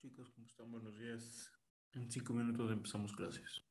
Chicos, ¿cómo están? Buenos días. En 5 minutos empezamos clases.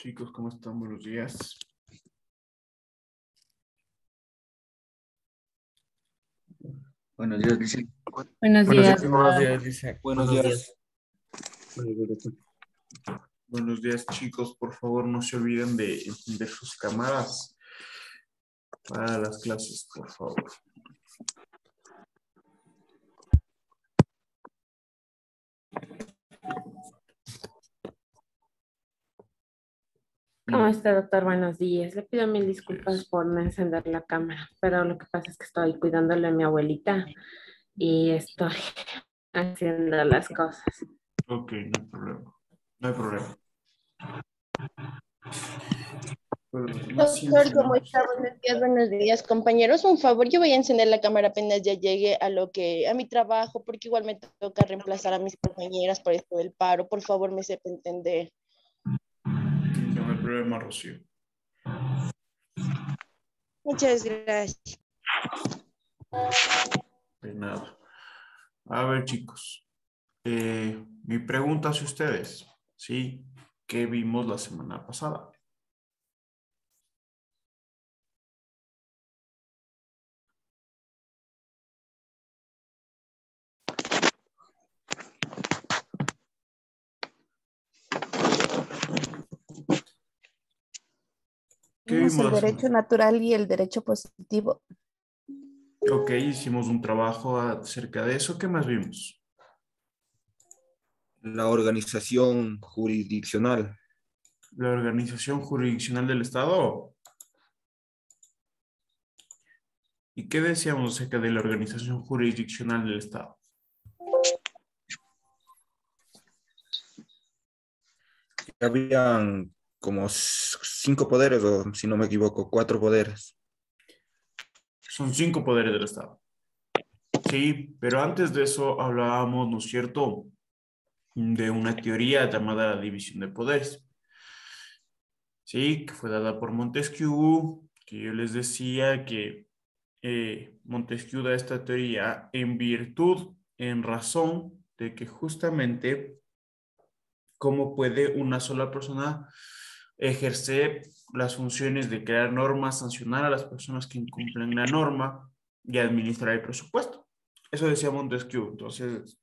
Chicos, ¿cómo están? Buenos días. Buenos días, dice. Buenos días. Buenos días, dice. Buenos días. Buenos días, chicos. Por favor, no se olviden de encender sus cámaras para las clases, por favor. ¿Cómo está, doctor? Buenos días. Le pido mil disculpas por no encender la cámara, pero lo que pasa es que estoy cuidándole a mi abuelita y estoy haciendo las cosas. Ok, no hay problema. No hay problema. Pero más Doctor, ¿cómo siempre, está? Buenos días, compañeros. Un favor, yo voy a encender la cámara apenas ya llegue a mi trabajo, porque igual me toca reemplazar a mis compañeras por esto del paro. Por favor, me sepa entender. no hay problema, Rocío. Muchas gracias. De nada. A ver, chicos. Mi pregunta hacia ustedes, ¿sí? ¿Qué vimos la semana pasada? ¿Qué Vimos vimos el la derecho semana? natural y el derecho positivo. Ok, hicimos un trabajo acerca de eso. ¿Qué más vimos? La organización jurisdiccional. La organización jurisdiccional del Estado. ¿Y qué decíamos acerca de la organización jurisdiccional del Estado? Habían como 5 poderes, o si no me equivoco, 4 poderes. Son 5 poderes del Estado. Sí, pero antes de eso hablábamos, ¿no es cierto?, de una teoría llamada la división de poderes. Sí, que fue dada por Montesquieu, que yo les decía que Montesquieu da esta teoría en virtud, en razón de que justamente cómo puede una sola persona ejercer las funciones de crear normas, sancionar a las personas que incumplen la norma y administrar el presupuesto. Eso decía Montesquieu. Entonces,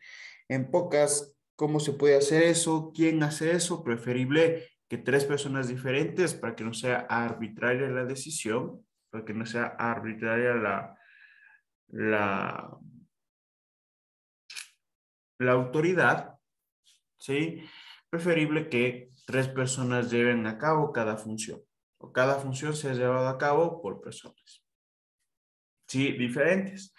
en pocas, ¿cómo se puede hacer eso? ¿Quién hace eso? Preferible que 3 personas diferentes para que no sea arbitraria la decisión, para que no sea arbitraria la, la autoridad, ¿sí? Preferible que 3 personas lleven a cabo cada función, o cada función sea llevada a cabo por personas, ¿sí? Diferentes.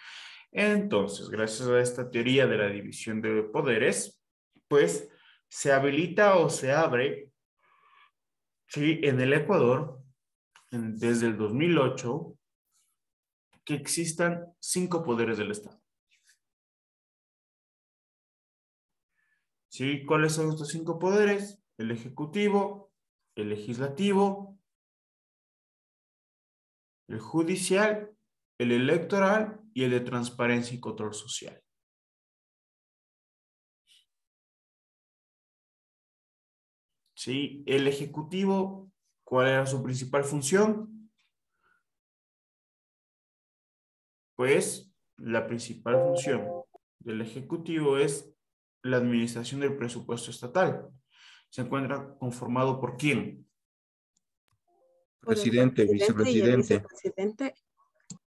Entonces, gracias a esta teoría de la división de poderes, pues se habilita o se abre, ¿sí?, en el Ecuador, desde el 2008, que existan 5 poderes del Estado. ¿Sí? ¿Cuáles son estos 5 poderes? El ejecutivo, el legislativo, el judicial, el electoral y el de transparencia y control social. ¿Sí? El ejecutivo, ¿cuál era su principal función? Pues la principal función del ejecutivo es la administración del presupuesto estatal. Se encuentra conformado por ¿quién? Por el Presidente, presidente y el vicepresidente. vicepresidente.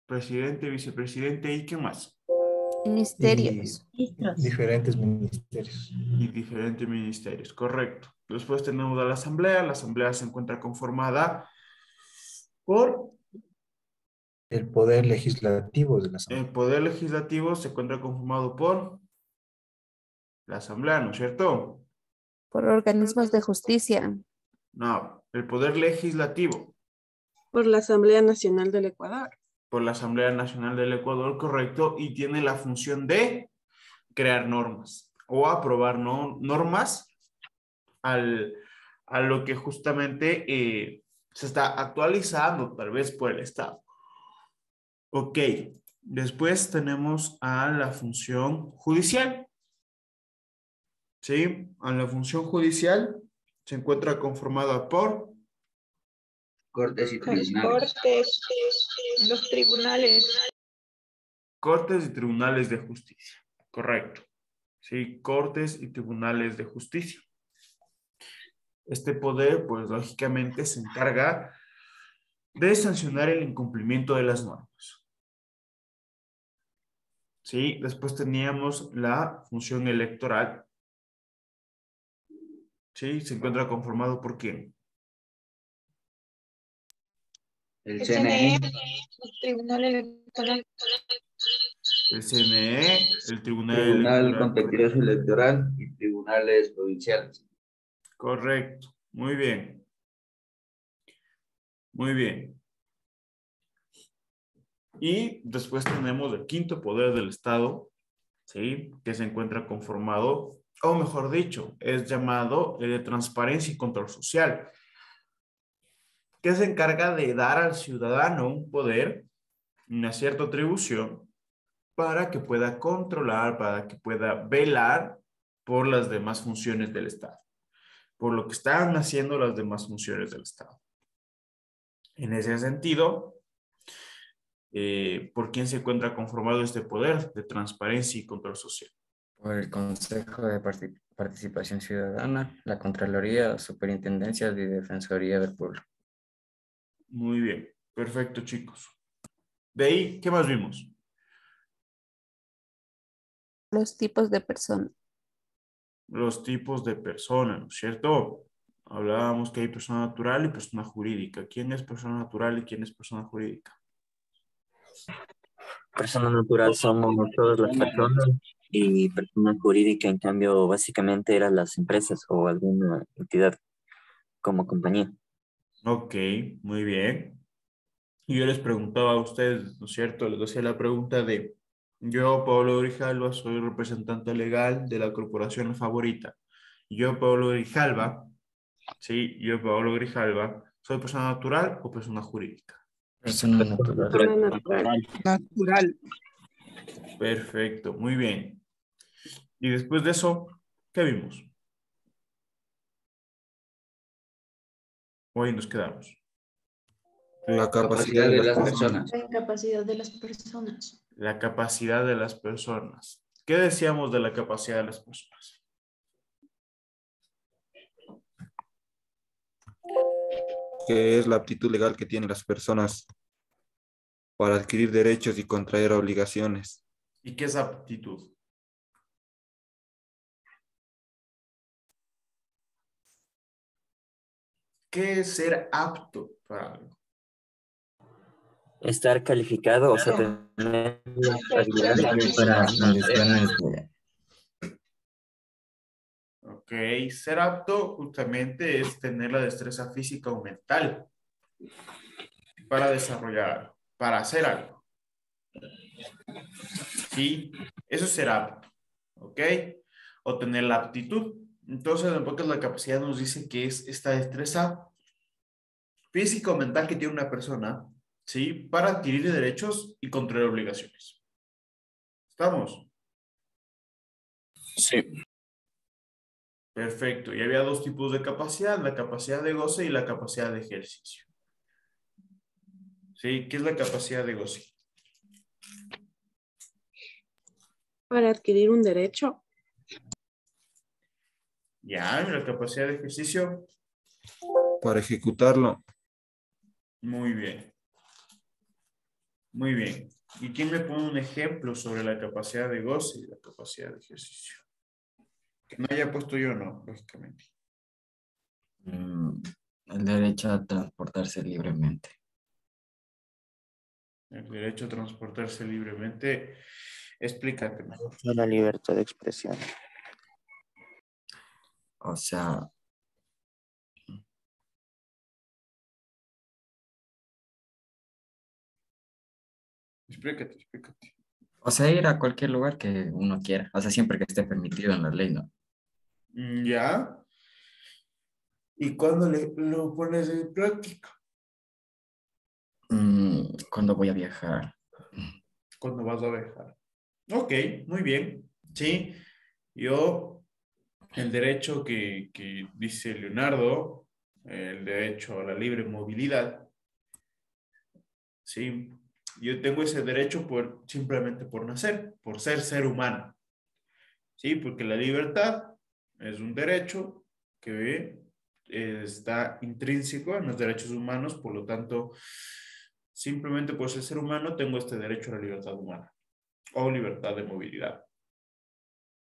Presidente, vicepresidente y ¿qué más? Ministerios. Diferentes ministerios. Y diferentes ministerios, correcto. Después tenemos a la asamblea se encuentra conformada por El poder legislativo de la el Asamblea. poder legislativo, se encuentra conformado por la asamblea, ¿no es cierto? Por organismos de justicia. No, el poder legislativo Por la Asamblea Nacional del Ecuador. por la Asamblea Nacional del Ecuador, correcto, y tiene la función de crear normas o aprobar normas al, a lo que justamente se está actualizando tal vez por el Estado. Ok, después tenemos a la función judicial. ¿Sí? A la función judicial se encuentra conformada por Cortes y Los tribunales. cortes, los tribunales. Cortes y tribunales de justicia. Correcto. Sí, cortes y tribunales de justicia. Este poder, pues lógicamente se encarga de sancionar el incumplimiento de las normas. Sí, después teníamos la función electoral. Sí, se encuentra conformado por ¿quién? El El CNE. CNE, el Tribunal Electoral. El CNE, el Tribunal Tribunal Electoral. Contencioso Electoral y tribunales provinciales. Correcto. Muy bien. Muy bien. Y después tenemos el quinto poder del Estado, ¿sí? Que se encuentra conformado, o mejor dicho, es llamado el de transparencia y control social, que se encarga de dar al ciudadano un poder, una cierta atribución, para que pueda controlar, para que pueda velar por las demás funciones del Estado, por lo que están haciendo las demás funciones del Estado. En ese sentido, ¿por quién se encuentra conformado este poder de transparencia y control social? Por el Consejo de Participación Ciudadana, la Contraloría, Superintendencia y Defensoría del Pueblo. Muy bien, perfecto, chicos. De ahí, ¿qué más vimos? Los tipos de personas. Los tipos de personas, ¿no es cierto? Hablábamos que hay persona natural y persona jurídica. ¿Quién es persona natural y quién es persona jurídica? Persona natural somos todas las personas y persona jurídica, en cambio, básicamente eran las empresas o alguna entidad como compañía. Ok, muy bien. Y yo les preguntaba a ustedes, ¿no es cierto? Les hacía la pregunta de, yo, Pablo Grijalva, soy representante legal de la corporación La Favorita. Yo, Pablo Grijalva, sí, yo, Pablo Grijalva, ¿soy persona natural o persona jurídica? Persona natural. Persona natural. Natural. Perfecto, muy bien. Y después de eso, ¿qué vimos? Hoy nos quedamos. La Capacidad de las personas. La incapacidad de las personas. La capacidad de las personas. ¿Qué decíamos de la capacidad de las personas? Que es la aptitud legal que tienen las personas para adquirir derechos y contraer obligaciones. ¿Y qué es aptitud? ¿Qué es ser apto para algo? Estar calificado, o sea, tener las habilidades Para condiciones de... Ok, ser apto justamente es tener la destreza física o mental para desarrollar algo, para hacer algo. ¿Sí? Eso es ser apto. ¿Ok? O tener la aptitud. Entonces, en pocas la capacidad nos dice que es esta destreza física o mental que tiene una persona, ¿sí? Para adquirir derechos y controlar obligaciones. ¿Estamos? Sí. Perfecto. Y había dos tipos de capacidad, la capacidad de goce y la capacidad de ejercicio. ¿Sí? ¿Qué es la capacidad de goce? Para adquirir un derecho. Ya, ¿y la capacidad de ejercicio? Para ejecutarlo. Muy bien. Muy bien. ¿Y quién me pone un ejemplo sobre la capacidad de goce y la capacidad de ejercicio? Que no haya puesto yo, no, lógicamente. El derecho a transportarse libremente. El derecho a transportarse libremente. Explícate mejor. la libertad de expresión. O sea, Explícate. ir a cualquier lugar que uno quiera. O sea, siempre que esté permitido en la ley, ¿no? ¿Ya? ¿Y cuándo lo pones en práctica? Cuando voy a viajar. Cuando vas a viajar. Ok, muy bien. Sí, yo, el derecho que dice Leonardo, el derecho a la libre movilidad, ¿sí? Yo tengo ese derecho simplemente por nacer, por ser humano, ¿sí? Porque la libertad es un derecho que está intrínseco en los derechos humanos, por lo tanto, simplemente por ser humano tengo este derecho a la libertad humana o libertad de movilidad.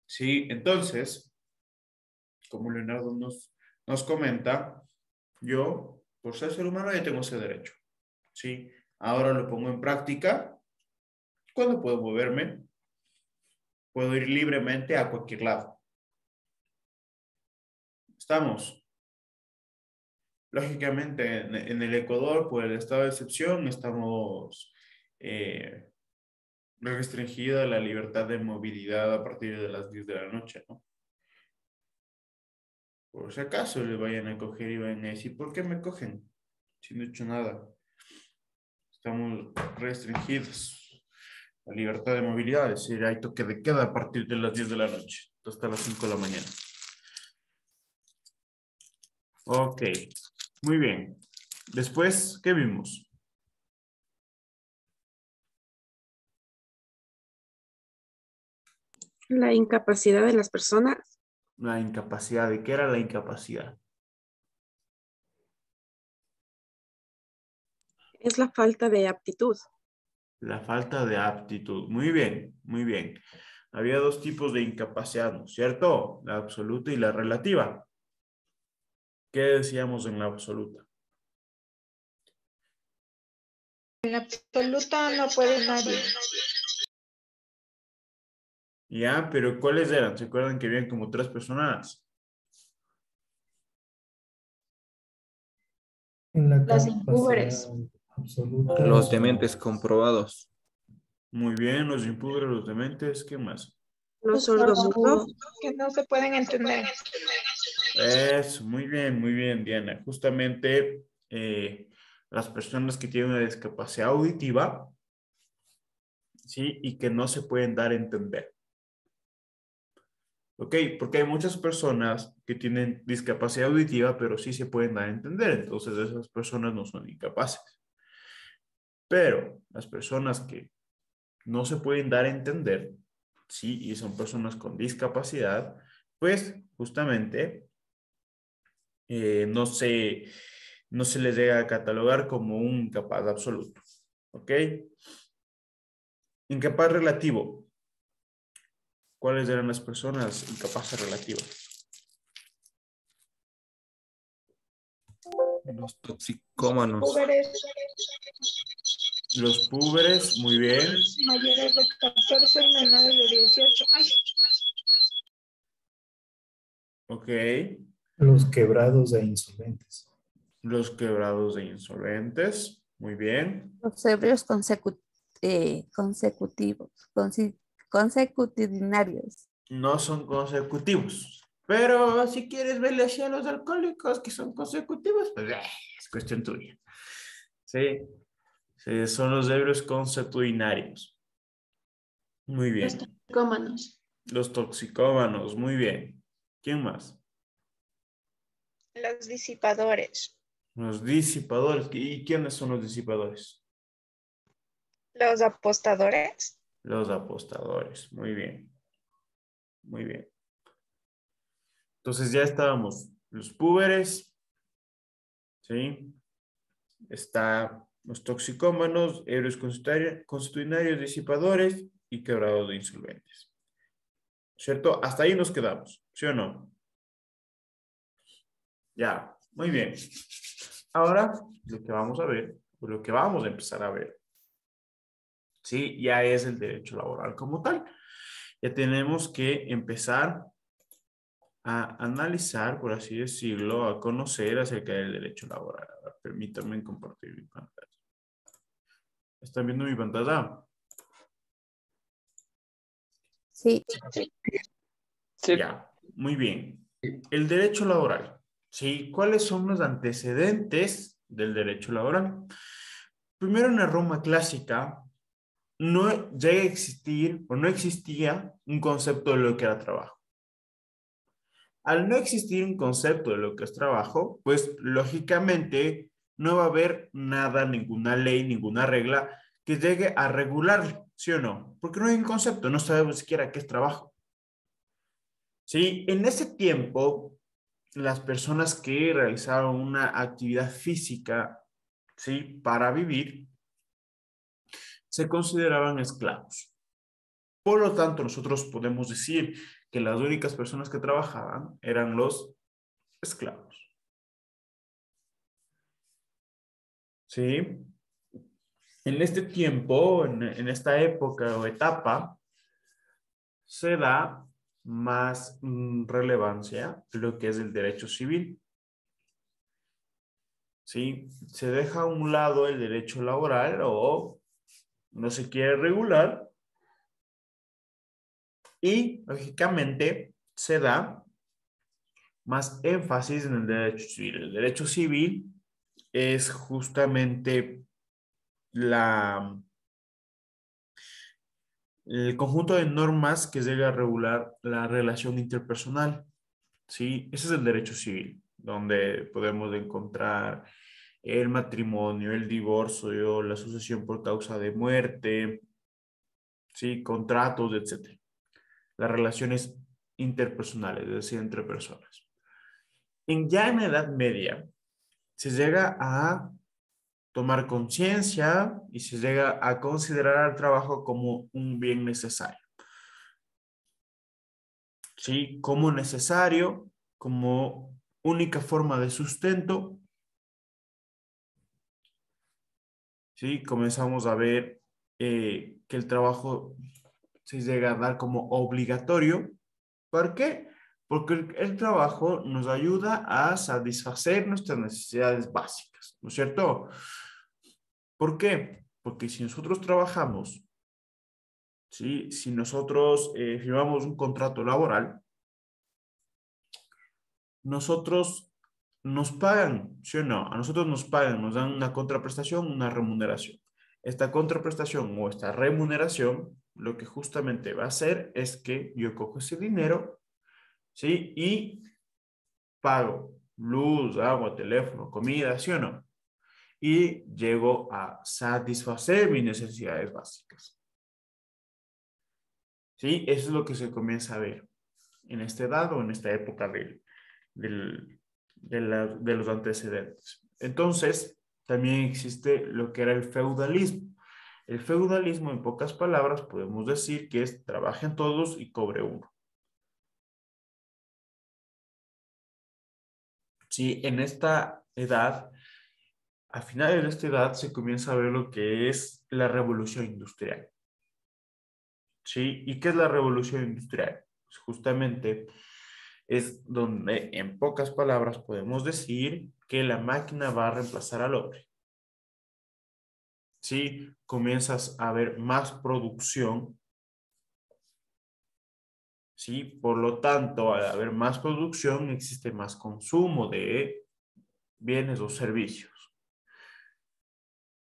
Sí, entonces, como Leonardo nos comenta, yo, por ser humano, ya tengo ese derecho. Sí, ahora lo pongo en práctica. ¿Cuándo puedo moverme? Puedo ir libremente a cualquier lado. Estamos. Lógicamente, en el Ecuador, por el estado de excepción, estamos restringida la libertad de movilidad a partir de las 10 de la noche, ¿no? Por si acaso le vayan a coger y vayan a decir, ¿por qué me cogen? Si no he hecho nada. Estamos restringidos. La libertad de movilidad, es decir, hay toque de queda a partir de las 10 de la noche hasta las 5 de la mañana. Ok, muy bien. Después, ¿qué vimos? La incapacidad de las personas La incapacidad. ¿De qué era la incapacidad? es la falta de aptitud. La falta de aptitud. Muy bien, muy bien. Había dos tipos de incapacidad, ¿no es cierto? La absoluta y la relativa. ¿Qué decíamos en la absoluta? En la absoluta no puede nadie. Ya, pero ¿cuáles eran? ¿Se acuerdan que habían como 3 personas? Las impúberes. Absoluta. Los dementes comprobados. Muy bien, los impúberes, los dementes, ¿qué más? Los sordomudos. Que no se pueden entender. Eso, muy bien, Diana. Justamente las personas que tienen una discapacidad auditiva, ¿sí? Y que no se pueden dar a entender. ¿Ok? Porque hay muchas personas que tienen discapacidad auditiva, pero sí se pueden dar a entender. Entonces, esas personas no son incapaces. Pero las personas que no se pueden dar a entender, ¿sí? Y son personas con discapacidad, pues justamente no se les llega a catalogar como un incapaz absoluto. ¿Ok? Incapaz relativo. ¿Cuáles eran las personas incapaces relativas? Los toxicómanos. Púberes Los púberes, muy bien. mayores de 14 y menores de 18. Ay. Ok. Los quebrados e insolventes. Los quebrados e insolventes, muy bien. Los ebrios consecutidinarios. No son consecutivos. Pero si quieres verle así a los alcohólicos que son consecutivos, pues es cuestión tuya. Sí. Sí, son los ebrios consuetudinarios. Muy bien. Los toxicómanos. Los toxicómanos, muy bien. ¿Quién más? Los disipadores. Los disipadores. ¿Y quiénes son los disipadores? Los apostadores. Los apostadores. Muy bien. Muy bien. Entonces ya estábamos. Los púberes. ¿Sí? Está los toxicómanos, ebrios consuetudinarios, disipadores y quebrados de insolventes. ¿Cierto? Hasta ahí nos quedamos. ¿Sí o no? Ya. Muy bien. Ahora, lo que vamos a ver, o lo que vamos a empezar a ver, ¿sí? Ya es el derecho laboral como tal. Ya tenemos que empezar a analizar, por así decirlo, a conocer acerca del derecho laboral. A ver, permítanme compartir mi pantalla. ¿Están viendo mi pantalla? Sí. Ya, muy bien. El derecho laboral. ¿Sí? ¿Cuáles son los antecedentes del derecho laboral? Primero, en la Roma clásica, no llega a existir o no existía un concepto de lo que era trabajo. Al no existir un concepto de lo que es trabajo, pues lógicamente no va a haber nada, ninguna ley, ninguna regla que llegue a regularlo, ¿sí o no? Porque no hay un concepto, no sabemos siquiera qué es trabajo. Sí, en ese tiempo, las personas que realizaron una actividad física, ¿sí? Para vivir, se consideraban esclavos. Por lo tanto, nosotros podemos decir que las únicas personas que trabajaban eran los esclavos. ¿Sí? En este tiempo, en esta época o etapa, se da más relevancia lo que es el derecho civil. ¿Sí? Se deja a un lado el derecho laboral o no se quiere regular y, lógicamente, se da más énfasis en el derecho civil. El derecho civil es justamente el conjunto de normas que llega a regular la relación interpersonal, ¿sí? Ese es el derecho civil, donde podemos encontrar el matrimonio, el divorcio, la sucesión por causa de muerte, ¿sí? Contratos, etcétera. Las relaciones interpersonales, es decir, entre personas. Ya en la Edad Media se llega a tomar conciencia y se llega a considerar al trabajo como un bien necesario. ¿Sí? Como necesario, como única forma de sustento. ¿Sí? Comenzamos a ver que el trabajo se llega a dar como obligatorio. ¿Por qué? Porque el trabajo nos ayuda a satisfacer nuestras necesidades básicas, ¿no es cierto? ¿Por qué? Porque si nosotros trabajamos, ¿sí? Si nosotros firmamos un contrato laboral, nosotros nos pagan, ¿sí o no? A nosotros nos pagan, nos dan una contraprestación, una remuneración. Esta contraprestación o esta remuneración, lo que justamente va a hacer es que yo cojo ese dinero, ¿sí? Y pago luz, agua, teléfono, comida, ¿sí o no? Y llego a satisfacer mis necesidades básicas. ¿Sí? Eso es lo que se comienza a ver en esta edad o en esta época de los antecedentes. Entonces, también existe lo que era el feudalismo. El feudalismo, en pocas palabras, podemos decir que es trabajen todos y cobre uno. Sí, en esta edad, a finales de esta edad, se comienza a ver lo que es la revolución industrial. ¿Sí? ¿Y qué es la revolución industrial? Pues justamente es donde, en pocas palabras, podemos decir que la máquina va a reemplazar al hombre. ¿Sí? Comienzas a ver más producción. ¿Sí? Por lo tanto, al haber más producción, existe más consumo de bienes o servicios.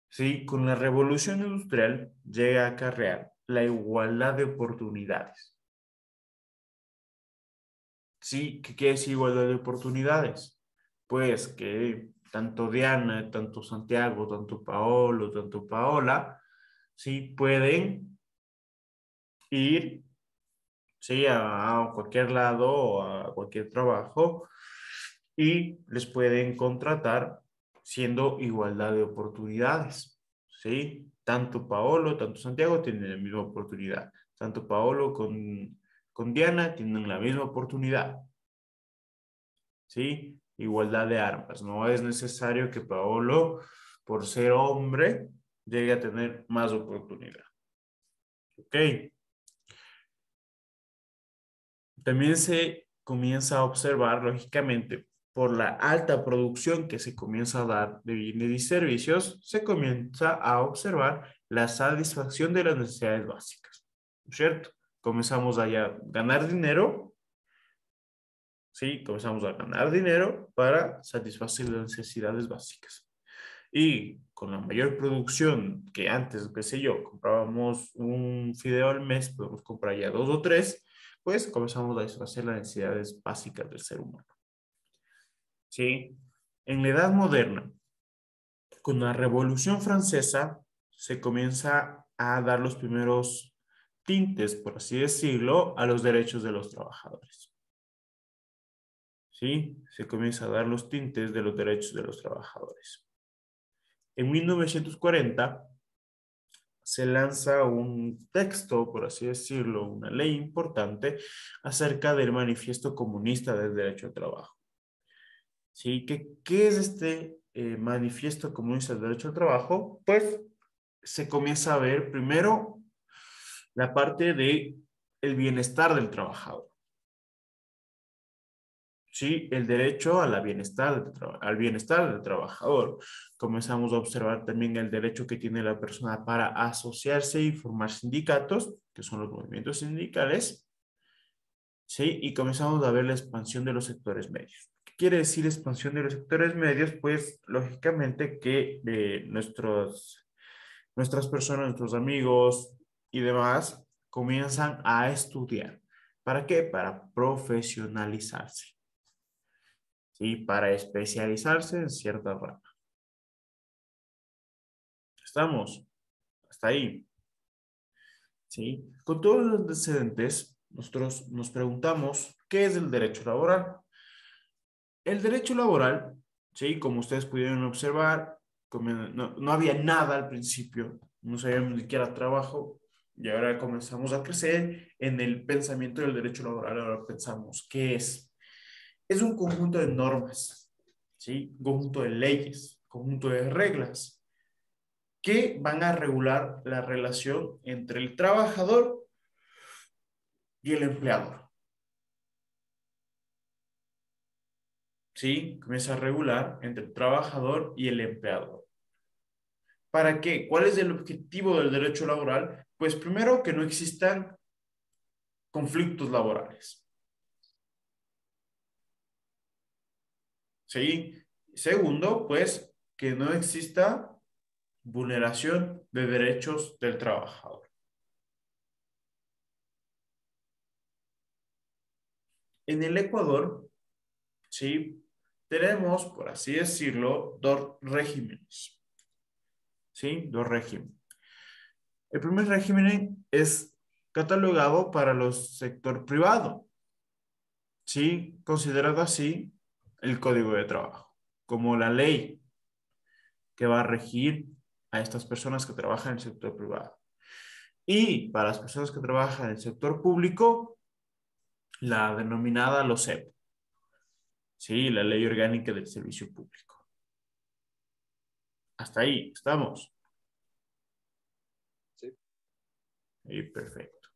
¿Sí? Con la revolución industrial llega a acarrear la igualdad de oportunidades. ¿Sí? ¿Qué es igualdad de oportunidades? Pues que tanto Diana, tanto Santiago, tanto Paolo, tanto Paola, ¿sí? Pueden ir, ¿sí? A cualquier lado o a cualquier trabajo y les pueden contratar siendo igualdad de oportunidades, ¿sí? Tanto Paolo, tanto Santiago tienen la misma oportunidad. Tanto Paolo con Diana tienen la misma oportunidad, ¿sí? Igualdad de armas. No es necesario que Paolo, por ser hombre, llegue a tener más oportunidad. ¿Ok? También se comienza a observar, lógicamente, por la alta producción que se comienza a dar de bienes y servicios, se comienza a observar la satisfacción de las necesidades básicas, ¿no es cierto? Comenzamos a ya ganar dinero, ¿sí? Comenzamos a ganar dinero para satisfacer las necesidades básicas. Y con la mayor producción que antes, qué sé yo, comprábamos un fideo al mes, podemos comprar ya 2 o 3, pues comenzamos a satisfacer las necesidades básicas del ser humano. ¿Sí? En la edad moderna, con la Revolución Francesa se comienza a dar los primeros tintes, por así decirlo, a los derechos de los trabajadores. ¿Sí? Se comienza a dar los tintes de los derechos de los trabajadores. En 1940 se lanza un texto, por así decirlo, una ley importante acerca del Manifiesto Comunista del Derecho al Trabajo. ¿Sí? ¿Qué es este Manifiesto Comunista del Derecho al Trabajo? Pues se comienza a ver primero la parte de el bienestar del trabajador. Sí, el derecho a la al bienestar del trabajador. Comenzamos a observar también el derecho que tiene la persona para asociarse y formar sindicatos, que son los movimientos sindicales. Sí, y comenzamos a ver la expansión de los sectores medios. ¿Qué quiere decir expansión de los sectores medios? Pues, lógicamente que nuestras personas, nuestros amigos y demás comienzan a estudiar. ¿Para qué? Para profesionalizarse. ¿Sí? Para especializarse en cierta rama. ¿Estamos? Hasta ahí. ¿Sí? Con todos los antecedentes, nosotros nos preguntamos, ¿qué es el derecho laboral? El derecho laboral, ¿sí? Como ustedes pudieron observar, no había nada al principio, no sabíamos ni siquiera trabajo, y ahora comenzamos a crecer en el pensamiento del derecho laboral. Ahora pensamos, ¿qué es? Es un conjunto de normas, ¿sí? Un conjunto de leyes, conjunto de reglas que van a regular la relación entre el trabajador y el empleador. ¿Sí? Comienza a regular entre el trabajador y el empleador. ¿Para qué? ¿Cuál es el objetivo del derecho laboral? Pues primero, que no existan conflictos laborales. ¿Sí? Segundo, pues, que no exista vulneración de derechos del trabajador. En el Ecuador, ¿sí? Tenemos, por así decirlo, dos regímenes. ¿Sí? Dos regímenes. El primer régimen es catalogado para el sector privado. ¿Sí? Considerado así el Código de Trabajo, como la ley que va a regir a estas personas que trabajan en el sector privado. Y para las personas que trabajan en el sector público, la denominada LOSEP. Sí, la Ley Orgánica del Servicio Público. Hasta ahí, ¿estamos? Sí. Sí, perfecto.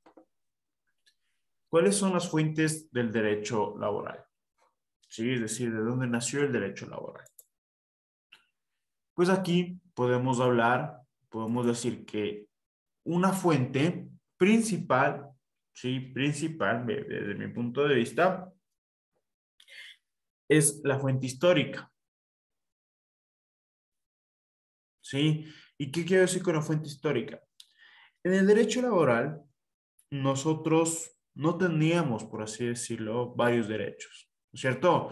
¿Cuáles son las fuentes del derecho laboral? Sí, es decir, ¿de dónde nació el derecho laboral? Pues aquí podemos decir que una fuente principal, sí, principal desde mi punto de vista, es la fuente histórica. ¿Sí? ¿Y qué quiero decir con la fuente histórica? En el derecho laboral, nosotros no teníamos, por así decirlo, varios derechos, ¿no es cierto?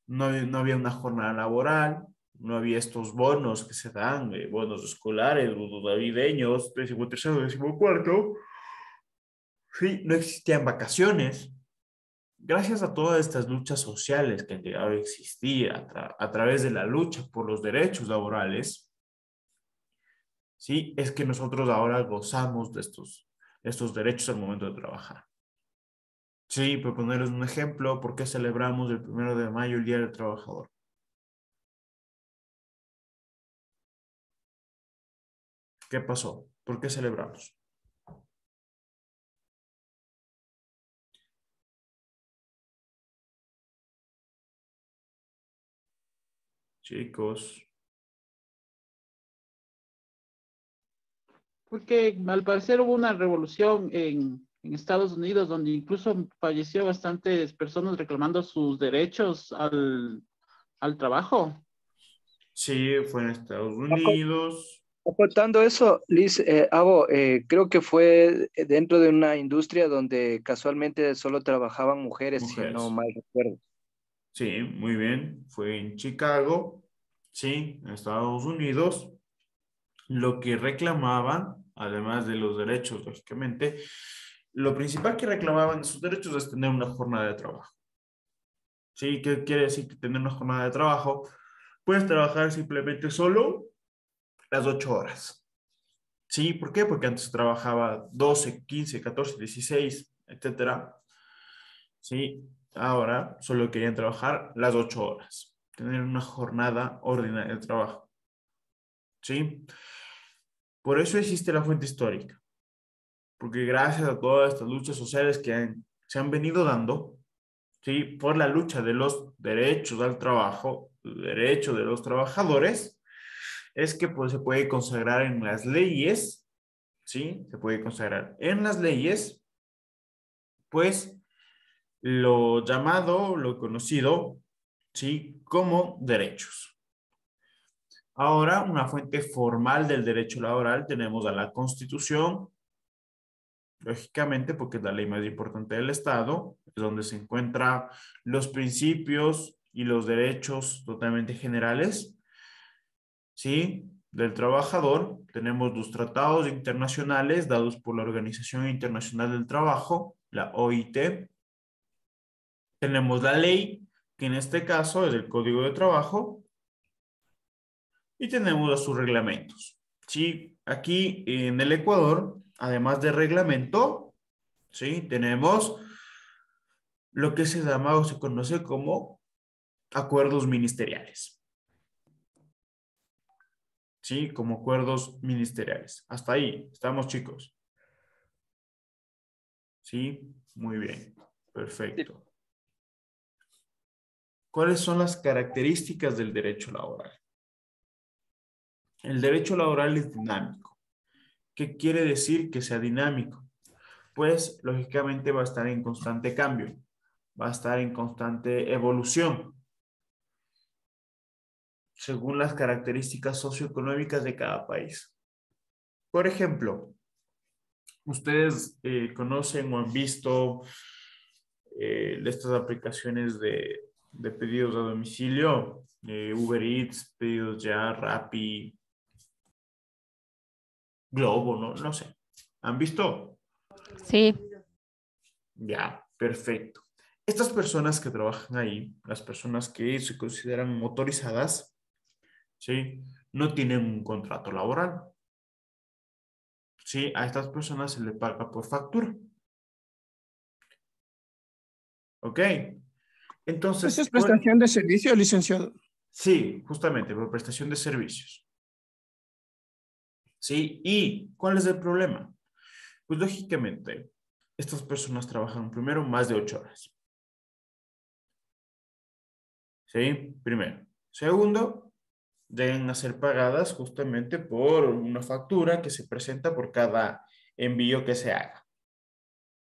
No había una jornada laboral, no había estos bonos que se dan, bonos escolares, bonos navideños, 13º, 14º. Sí, no existían vacaciones. Gracias a todas estas luchas sociales que han llegado a existir a través de la lucha por los derechos laborales, sí, es que nosotros ahora gozamos de estos derechos al momento de trabajar. Sí, por ponerles un ejemplo, ¿por qué celebramos el 1 de mayo el Día del Trabajador? ¿Qué pasó? ¿Por qué celebramos? Chicos. Porque al parecer hubo una revolución en Estados Unidos donde incluso falleció bastantes personas reclamando sus derechos al trabajo. Sí, fue en Estados Unidos. Aportando eso, Liz, Abo, creo que fue dentro de una industria donde casualmente solo trabajaban mujeres, si no Mujeres. mal recuerdo. Sí, muy bien. Fue en Chicago. ¿sí? En Estados Unidos, lo que reclamaban, además de los derechos, lógicamente, lo principal que reclamaban de sus derechos es tener una jornada de trabajo. ¿Sí? ¿Qué quiere decir que tener una jornada de trabajo? Puedes trabajar simplemente solo las 8 horas. ¿Sí? ¿Por qué? Porque antes trabajaba 12, 15, 14, 16, etcétera. ¿Sí? Ahora solo querían trabajar las 8 horas. Tener una jornada ordinaria de trabajo. ¿Sí? Por eso existe la fuente histórica. Porque gracias a todas estas luchas sociales que se han venido dando, ¿sí? Por la lucha de los derechos al trabajo, derechos de los trabajadores, es que pues, se puede consagrar en las leyes, ¿sí? Se puede consagrar en las leyes, pues, lo llamado, lo conocido, ¿sí? Como derechos. Ahora, una fuente formal del derecho laboral tenemos a la Constitución, lógicamente, porque es la ley más importante del Estado, es donde se encuentran los principios y los derechos totalmente generales, ¿sí? Del trabajador. Tenemos los tratados internacionales dados por la Organización Internacional del Trabajo, la OIT. Tenemos la ley, que en este caso es el Código de Trabajo, y tenemos a sus reglamentos, ¿sí? Aquí en el Ecuador, además de reglamento, ¿sí? Tenemos lo que se llama o se conoce como acuerdos ministeriales. ¿Sí? Como acuerdos ministeriales. Hasta ahí, estamos, chicos. ¿Sí? Muy bien. Perfecto. ¿Cuáles son las características del derecho laboral? El derecho laboral es dinámico. ¿Qué quiere decir que sea dinámico? Pues, lógicamente, va a estar en constante cambio. Va a estar en constante evolución, según las características socioeconómicas de cada país. Por ejemplo, ustedes conocen o han visto estas aplicaciones de pedidos a domicilio, Uber Eats, Pedidos Ya, Rappi, Globo, no sé. ¿Han visto? Sí. Ya, perfecto. Estas personas que trabajan ahí, las personas que se consideran motorizadas, ¿sí? No tienen un contrato laboral. ¿Sí? A estas personas se les paga por factura. ¿Ok? Entonces... ¿Esa es prestación de servicio, licenciado? Sí, justamente, por prestación de servicios. ¿Sí? ¿Y cuál es el problema? Pues lógicamente, estas personas trabajan primero más de 8 horas. ¿Sí? Primero. Segundo, deben ser pagadas justamente por una factura que se presenta por cada envío que se haga.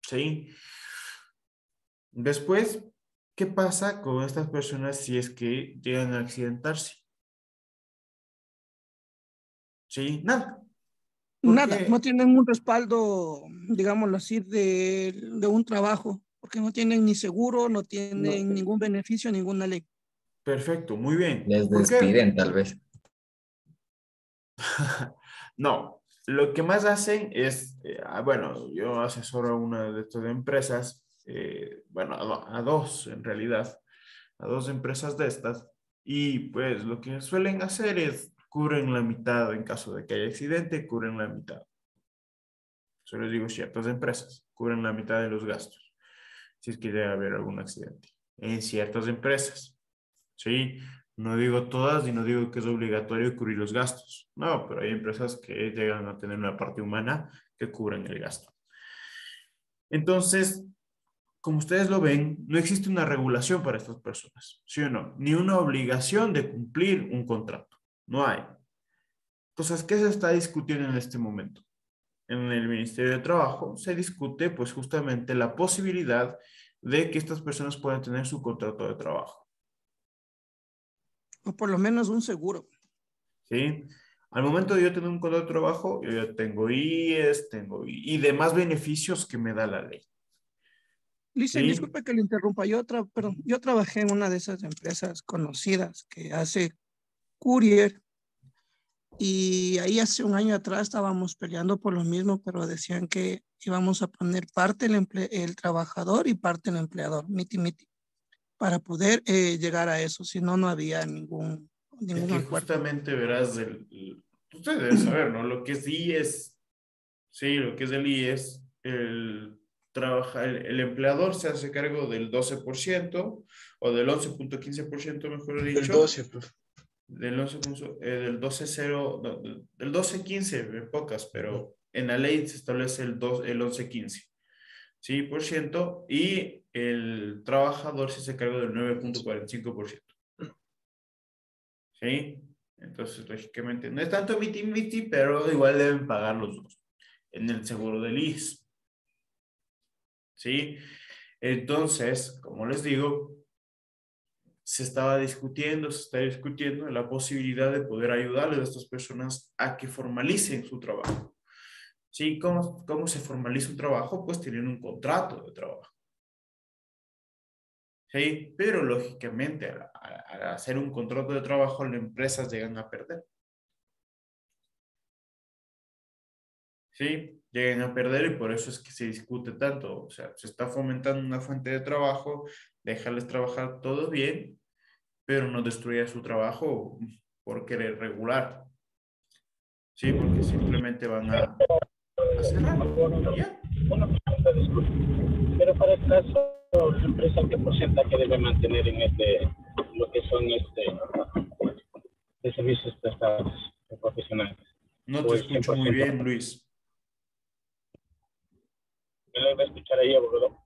¿Sí? Después, ¿qué pasa con estas personas si es que llegan a accidentarse? ¿Sí? Nada. Nada, no tienen un respaldo, digámoslo así, de un trabajo, porque no tienen ni seguro, no tienen ningún beneficio, ninguna ley. Perfecto, muy bien. Les ¿Por qué? despiden, tal vez. No, lo que más hacen es, bueno, yo asesoro a una de estas empresas, bueno, a dos en realidad, a dos empresas de estas, y pues lo que suelen hacer es cubren la mitad en caso de que haya accidente, cubren la mitad. Eso les digo, ciertas empresas cubren la mitad de los gastos, si es que debe haber algún accidente, en ciertas empresas, ¿sí? No digo todas y no digo que es obligatorio cubrir los gastos. No, pero hay empresas que llegan a tener una parte humana que cubren el gasto. Entonces, como ustedes lo ven, no existe una regulación para estas personas, ¿sí o no? Ni una obligación de cumplir un contrato. No hay. Entonces, ¿qué se está discutiendo en este momento? En el Ministerio de Trabajo se discute pues justamente la posibilidad de que estas personas puedan tener su contrato de trabajo. O por lo menos un seguro. ¿Sí? Al momento de yo tener un contrato de trabajo, yo ya tengo IES, tengo y demás beneficios que me da la ley. Lice, ¿Sí? disculpe que le interrumpa. Yo trabajé en una de esas empresas conocidas que hace courier. Y ahí hace un año atrás estábamos peleando por lo mismo, pero decían que íbamos a poner parte el trabajador y parte el empleador, miti, para poder llegar a eso. Si no, no había ningún Es que acuerdo. justamente verás, usted debe saber, ¿no? Lo que es IES, sí, lo que es el IES, el empleador se hace cargo del 12% o del 11.15%, mejor dicho. El 12, profe. Del 11, del 12.0, no, del 12.15 en pocas, pero en la ley se establece el 11.15, ¿sí? Por ciento, y el trabajador se hace cargo del 9.45%. ¿Sí? Entonces, lógicamente, no es tanto miti, pero igual deben pagar los dos en el seguro del IES. ¿Sí? Entonces, como les digo, se está discutiendo la posibilidad de poder ayudarles a estas personas a que formalicen su trabajo. ¿Sí? ¿Cómo se formaliza un trabajo? Pues tienen un contrato de trabajo. ¿Sí? Pero lógicamente al hacer un contrato de trabajo, las empresas llegan a perder. ¿Sí? Llegan a perder y por eso es que se discute tanto. O sea, se está fomentando una fuente de trabajo, dejarles trabajar todo bien, pero no destruya su trabajo por querer regular. Sí, porque simplemente van a cerrar. ¿Ya? Pero para el caso, la empresa, ¿qué porcentaje debe mantener en lo que son de servicios prestados de profesionales? No te escucho muy bien, Luis. ¿Me lo va a escuchar ahí, abogado?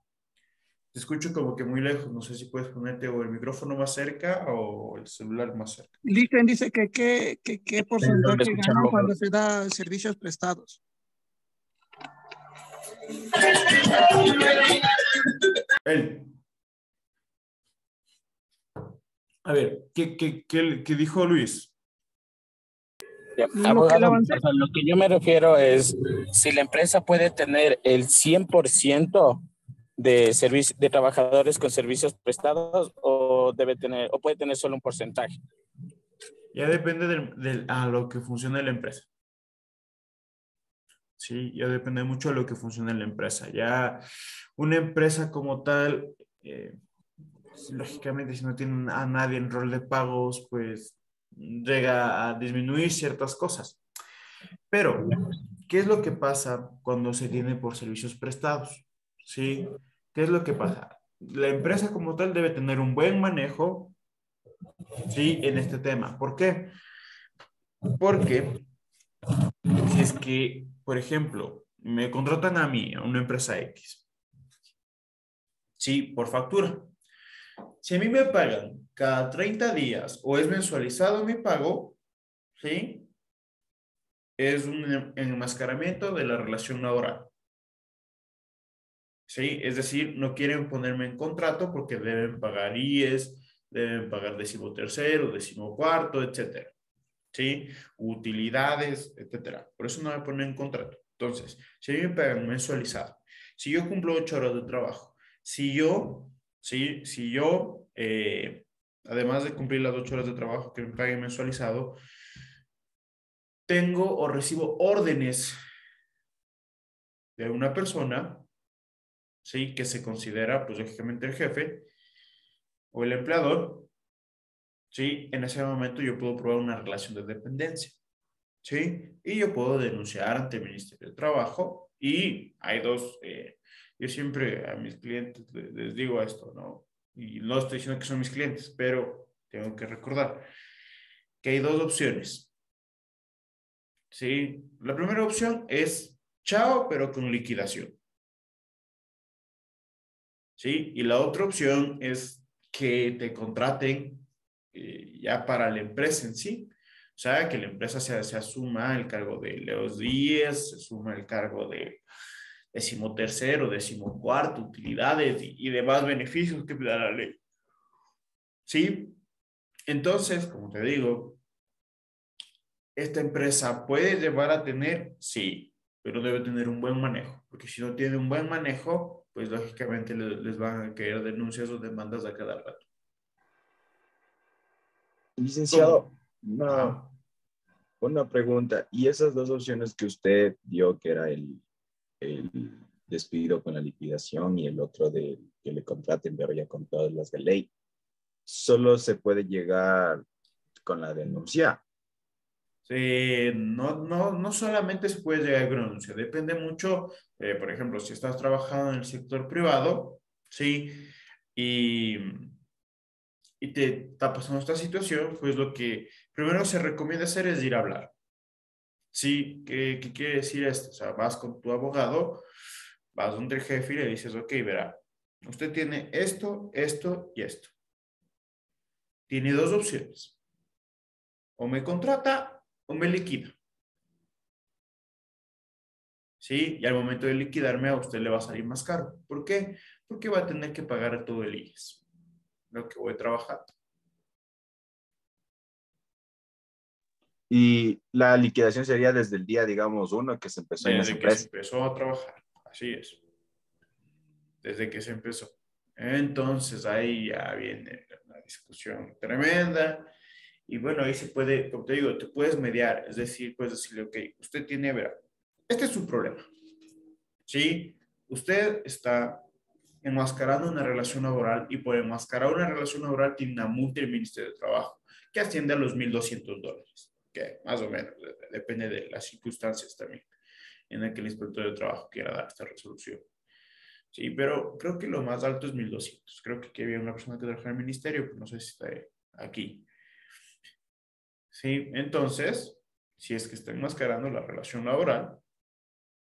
Te escucho como que muy lejos. No sé si puedes ponerte o el micrófono más cerca o el celular más cerca. Dice que qué porcentaje ganan cuando se da servicios prestados. A ver, ¿qué dijo Luis? Abogado, lo que yo me refiero es si la empresa puede tener el 100% de trabajadores con servicios prestados o puede tener solo un porcentaje. Ya depende a lo que funcione la empresa. Sí, ya depende mucho de lo que funcione la empresa. Ya una empresa como tal, lógicamente si no tiene a nadie en rol de pagos, pues llega a disminuir ciertas cosas. Pero, ¿qué es lo que pasa cuando se tiene por servicios prestados? ¿Sí? ¿Qué es lo que pasa? La empresa como tal debe tener un buen manejo, ¿sí? En este tema. ¿Por qué? Porque si es que, por ejemplo, me contratan a mí, a una empresa X, ¿sí? Por factura. Si a mí me pagan cada 30 días o es mensualizado mi pago, ¿sí? Es un enmascaramiento de la relación laboral. ¿Sí? Es decir, no quieren ponerme en contrato porque deben pagar IES, deben pagar 13º, 14º, etcétera. ¿Sí? Utilidades, etcétera. Por eso no me ponen en contrato. Entonces, si a mí me pagan mensualizado, si yo cumplo 8 horas de trabajo, si yo, además de cumplir las 8 horas de trabajo que me paguen mensualizado, tengo o recibo órdenes de una persona, ¿sí? Que se considera, pues lógicamente el jefe o el empleador, ¿sí? En ese momento yo puedo probar una relación de dependencia, ¿sí? Y yo puedo denunciar ante el Ministerio de Trabajo y hay dos, yo siempre a mis clientes les digo esto, ¿no? Y no estoy diciendo que son mis clientes, pero tengo que recordar que hay dos opciones, ¿sí? La primera opción es chao, pero con liquidación. ¿Sí? Y la otra opción es que te contraten ya para la empresa en sí. O sea, que la empresa se asuma el cargo de los días, se asuma el cargo de 13º, 14º, utilidades y demás beneficios que da la ley. ¿Sí? Entonces, como te digo, ¿esta empresa puede llevar a tener? Sí, pero debe tener un buen manejo, porque si no tiene un buen manejo, pues lógicamente les van a caer denuncias o demandas a cada rato. Licenciado, No, una pregunta. ¿Y esas dos opciones que usted dio, que era el despido con la liquidación y el otro de que le contraten, pero ya con todas las de ley, solo se puede llegar con la denuncia? No solamente se puede llegar con denuncia, depende mucho, por ejemplo, si estás trabajando en el sector privado, ¿sí? Y, y te está pasando esta situación, pues lo que primero se recomienda hacer es ir a hablar. ¿Sí? ¿Qué quiere decir esto? O sea, vas con tu abogado, vas donde el jefe y le dices, ok, verá, usted tiene esto, esto y esto. Tiene dos opciones. O me contrata o me liquida. ¿Sí? Y al momento de liquidarme a usted le va a salir más caro. ¿Por qué? Porque va a tener que pagar todo el IES, lo que voy trabajando. Y la liquidación sería desde el día, digamos, uno que se empezó en esa Desde que se empresa. empezó a trabajar. Así es. Desde que se empezó. Entonces ahí ya viene una discusión tremenda. Y bueno, ahí se puede, como te digo, te puedes mediar. Es decir, puedes decirle, ok, usted tiene, verá, este es su problema. ¿Sí? Usted está enmascarando una relación laboral y por enmascarar una relación laboral tiene una multa del Ministerio de Trabajo que asciende a los $1,200, que más o menos depende de las circunstancias también en las que el inspector de trabajo quiera dar esta resolución. Sí, pero creo que lo más alto es 1,200. Creo que aquí había una persona que trabaja en el ministerio, pero no sé si está aquí. Sí, entonces, si es que está enmascarando la relación laboral,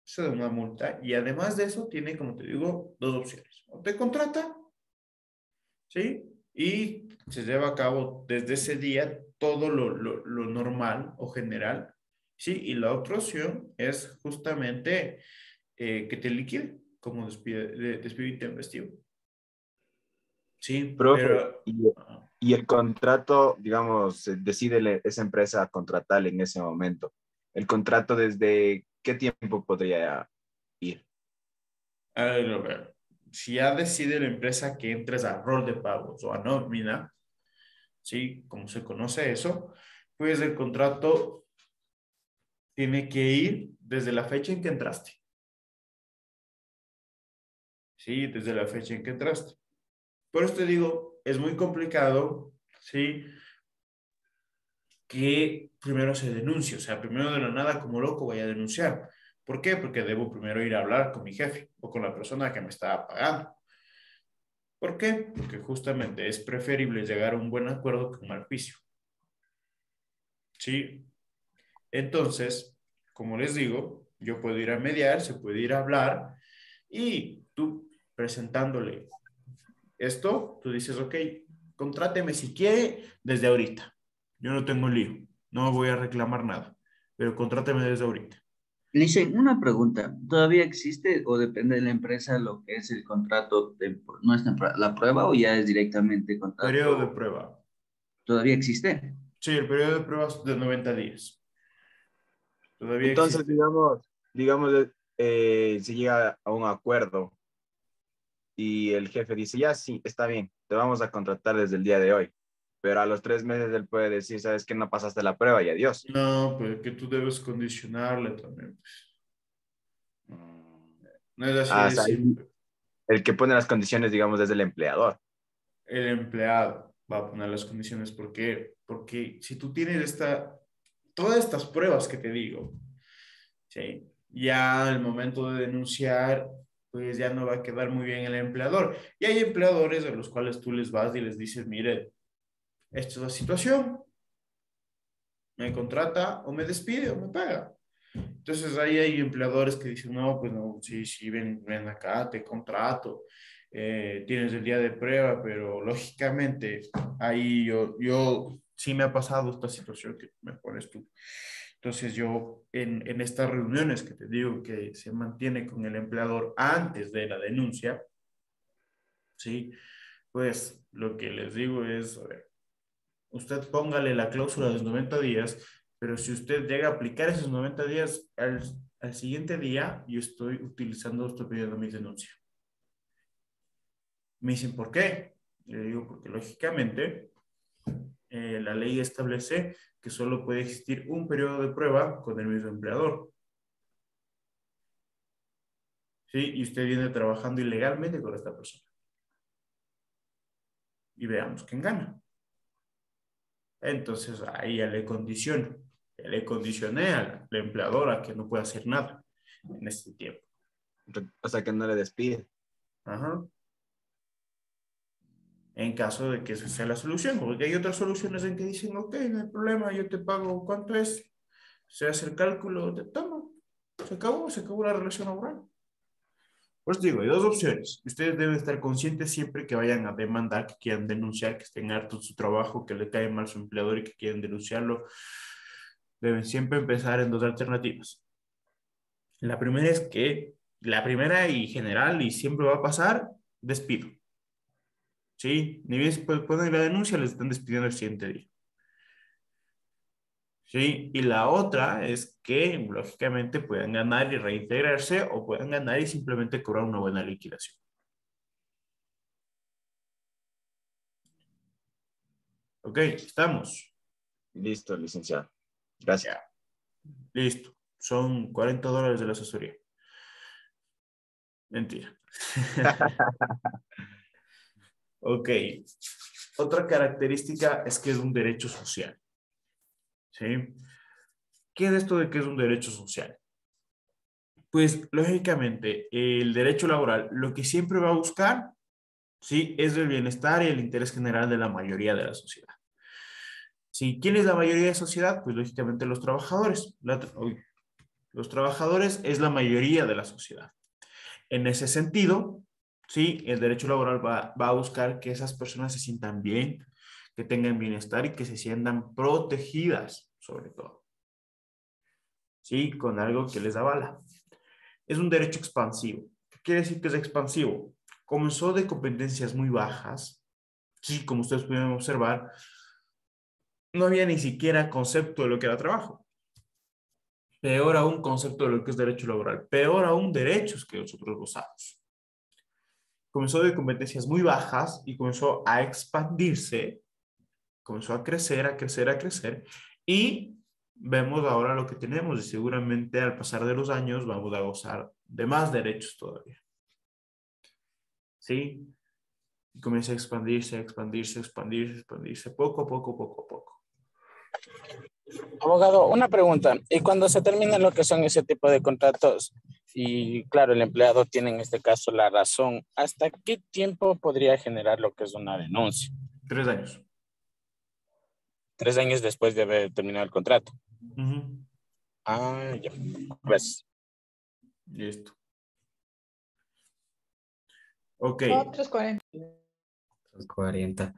se da una multa y además de eso tiene, como te digo, dos opciones. O te contrata, ¿sí? Y se lleva a cabo desde ese día todo lo normal o general, ¿sí? Y la otra opción es justamente que te liquide como despido intempestivo. Sí, Profe, pero... y el contrato, digamos, decide esa empresa contratarle en ese momento. ¿El contrato desde qué tiempo podría ir? A ver, si ya decide la empresa que entres a rol de pagos o a nómina, ¿sí? Como se conoce eso, pues el contrato tiene que ir desde la fecha en que entraste. Sí, desde la fecha en que entraste. Por eso te digo, es muy complicado, ¿sí? Que primero se denuncie, o sea, primero de la nada como loco voy a denunciar. ¿Por qué? Porque debo primero ir a hablar con mi jefe o con la persona que me está pagando. ¿Por qué? Porque justamente es preferible llegar a un buen acuerdo que un mal juicio. ¿Sí? Entonces, como les digo, yo puedo ir a mediar, se puede ir a hablar y tú presentándole esto, tú dices, ok, contráteme si quiere desde ahorita. Yo no tengo lío, no voy a reclamar nada, pero contráteme desde ahorita. Licen, una pregunta. ¿Todavía existe o depende de la empresa lo que es el contrato, no es la prueba o ya es directamente Periodo de contrato? prueba. ¿Todavía existe? Sí, el periodo de prueba es de 90 días. Todavía Entonces, existe. digamos, se llega a un acuerdo y el jefe dice, ya sí, está bien, te vamos a contratar desde el día de hoy. Pero a los 3 meses él puede decir, sabes que no pasaste la prueba y adiós. No, pues que tú debes condicionarle también. No es así O de sea, simple. el que pone las condiciones, digamos, es el empleador. El empleado va a poner las condiciones. ¿Por qué? Porque si tú tienes todas estas pruebas que te digo, ¿sí? Ya al momento de denunciar, pues ya no va a quedar muy bien el empleador. Y hay empleadores a los cuales tú les vas y les dices, mire, esta es la situación, me contrata o me despide o me paga. Entonces ahí hay empleadores que dicen, no, pues no, sí, sí, ven acá, te contrato, tienes el día de prueba, pero lógicamente ahí yo sí me ha pasado esta situación que me pones tú. Entonces yo en estas reuniones que te digo que se mantiene con el empleador antes de la denuncia, ¿sí? Pues lo que les digo es, a ver, usted póngale la cláusula de los 90 días, pero si usted llega a aplicar esos 90 días, al siguiente día yo estoy utilizando, estoy pidiendo mi denuncia. Me dicen, ¿por qué? Le digo, porque lógicamente La ley establece que solo puede existir un periodo de prueba con el mismo empleador. ¿Sí? Y usted viene trabajando ilegalmente con esta persona. Y veamos quién gana. Entonces, ahí ya le condiciono. Ya le condicioné a la empleadora que no puede hacer nada en este tiempo. O sea, que no le despide. Ajá. En caso de que esa sea la solución, porque hay otras soluciones en que dicen, ok, no hay problema, yo te pago, ¿cuánto es? Se hace el cálculo, te tomo. Se acabó la relación laboral. Pues digo, hay dos opciones. Ustedes deben estar conscientes siempre que vayan a demandar, que quieran denunciar, que estén hartos de su trabajo, que le cae mal su empleador y que quieren denunciarlo. Deben siempre empezar en dos alternativas. La primera y general y siempre va a pasar, despido. ¿Sí? Ni bien ponen la denuncia, les están despidiendo el siguiente día. ¿Sí? Y la otra es que, lógicamente, puedan ganar y reintegrarse o puedan ganar y simplemente cobrar una buena liquidación. Ok, estamos. Listo, licenciado. Gracias. Ya. Listo. Son $40 de la asesoría. Mentira. Ok. Otra característica es que es un derecho social. ¿Sí? ¿Qué es esto de que es un derecho social? Pues, lógicamente, el derecho laboral lo que siempre va a buscar, ¿sí? Es el bienestar y el interés general de la mayoría de la sociedad. ¿Sí? ¿Quién es la mayoría de la sociedad? Pues, lógicamente, los trabajadores. Los trabajadores es la mayoría de la sociedad. En ese sentido, ¿sí? El derecho laboral va a buscar que esas personas se sientan bien, que tengan bienestar y que se sientan protegidas, sobre todo. ¿Sí? Con algo que les avala. Es un derecho expansivo. ¿Qué quiere decir que es expansivo? Comenzó de competencias muy bajas. Sí, como ustedes pudieron observar, no había ni siquiera concepto de lo que era trabajo. Peor aún concepto de lo que es derecho laboral. Peor aún derechos que nosotros gozamos. Comenzó de competencias muy bajas y comenzó a expandirse. Comenzó a crecer, a crecer, a crecer. Y vemos ahora lo que tenemos y seguramente al pasar de los años vamos a gozar de más derechos todavía. ¿Sí? Y comienza a expandirse, a expandirse, a expandirse, a expandirse, poco a poco, poco a poco. Abogado, una pregunta. Y cuando se termina lo que son ese tipo de contratos, y claro, el empleado tiene en este caso la razón, ¿hasta qué tiempo podría generar lo que es una denuncia? 3 años. 3 años después de haber terminado el contrato. Uh-huh. Ah, ya. Gracias. Listo. Ok. Otros 40. 40.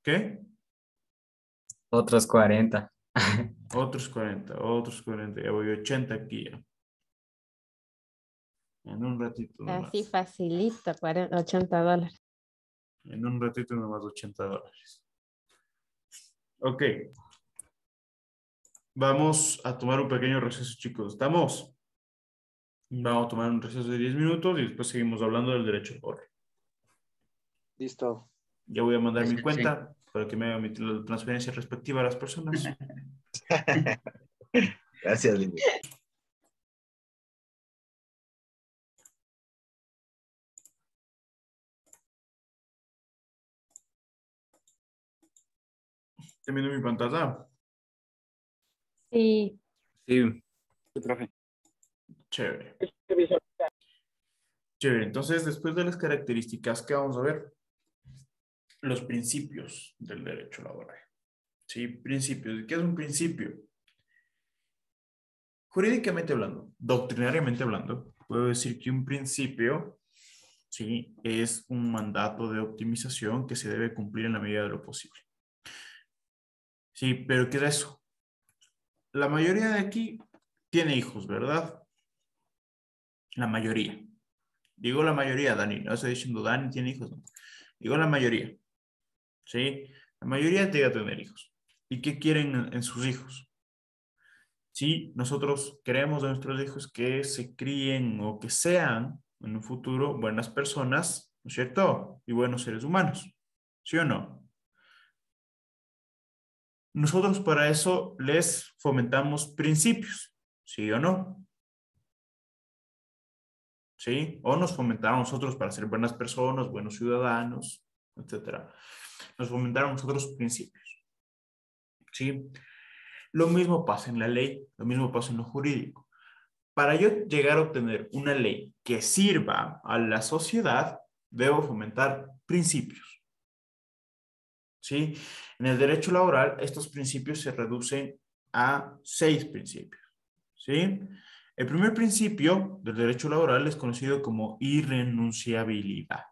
¿Qué? Otros 40. Otros 40, otros 40. Ya voy 80 aquí ya. En un ratito nomás. Así facilito, $80. En un ratito nomás $80. Ok. Vamos a tomar un pequeño receso, chicos. ¿Estamos? Vamos a tomar un receso de 10 minutos y después seguimos hablando del derecho al ahorro. Listo. Ya voy a mandar mi cuenta para que me haga mi transferencia respectiva a las personas. Gracias, Lindy. ¿Están viendo mi pantalla? Sí. Sí. Chévere. Chévere. Entonces, después de las características, ¿qué vamos a ver? Los principios del derecho laboral. Sí, principios. ¿Qué es un principio? Jurídicamente hablando, doctrinariamente hablando, puedo decir que un principio, sí, es un mandato de optimización que se debe cumplir en la medida de lo posible. Sí, pero ¿qué es eso? La mayoría de aquí tiene hijos, ¿verdad? La mayoría. Digo la mayoría, Dani. No estoy diciendo Dani tiene hijos, no. Digo la mayoría. ¿Sí? La mayoría llega a tener hijos. ¿Y qué quieren en sus hijos? Sí, nosotros queremos de nuestros hijos que se críen o que sean en un futuro buenas personas, ¿no es cierto? Y buenos seres humanos. ¿Sí o no? Nosotros para eso les fomentamos principios, ¿sí o no? ¿Sí? O nos fomentamos nosotros para ser buenas personas, buenos ciudadanos, etcétera. Nos fomentaron nosotros principios, ¿sí? Lo mismo pasa en la ley, lo mismo pasa en lo jurídico. Para yo llegar a obtener una ley que sirva a la sociedad, debo fomentar principios, ¿sí? En el derecho laboral, estos principios se reducen a 6 principios, ¿sí? El primer principio del derecho laboral es conocido como irrenunciabilidad.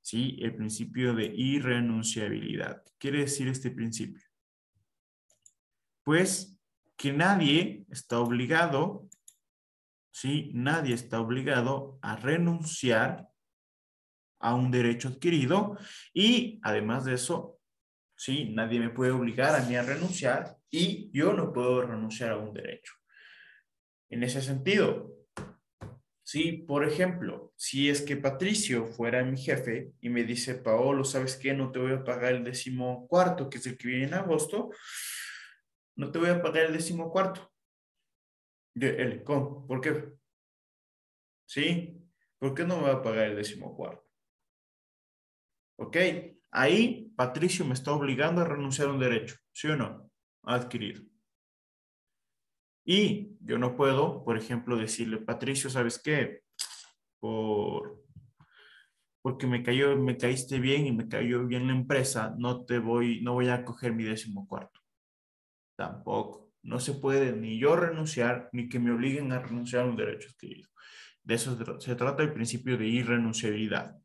¿Sí? El principio de irrenunciabilidad. ¿Qué quiere decir este principio? Pues que nadie está obligado, ¿sí? Nadie está obligado a renunciar a un derecho adquirido y además de eso, ¿sí? Nadie me puede obligar a mí a renunciar y yo no puedo renunciar a un derecho. En ese sentido, sí, por ejemplo, si es que Patricio fuera mi jefe y me dice, Paolo, ¿sabes qué? No te voy a pagar el 14º, que es el que viene en agosto. No te voy a pagar el 14º. ¿Cómo? ¿Por qué? ¿Sí? ¿Por qué no me va a pagar el 14º? ¿Ok? Ahí Patricio me está obligando a renunciar a un derecho, ¿sí o no? Adquirido. Y yo no puedo, por ejemplo, decirle, Patricio, ¿sabes qué? Porque me caíste bien y me cayó bien la empresa, no voy a coger mi 14º. Tampoco. No se puede ni yo renunciar, ni que me obliguen a renunciar a un derecho adquirido. De eso se trata el principio de irrenunciabilidad.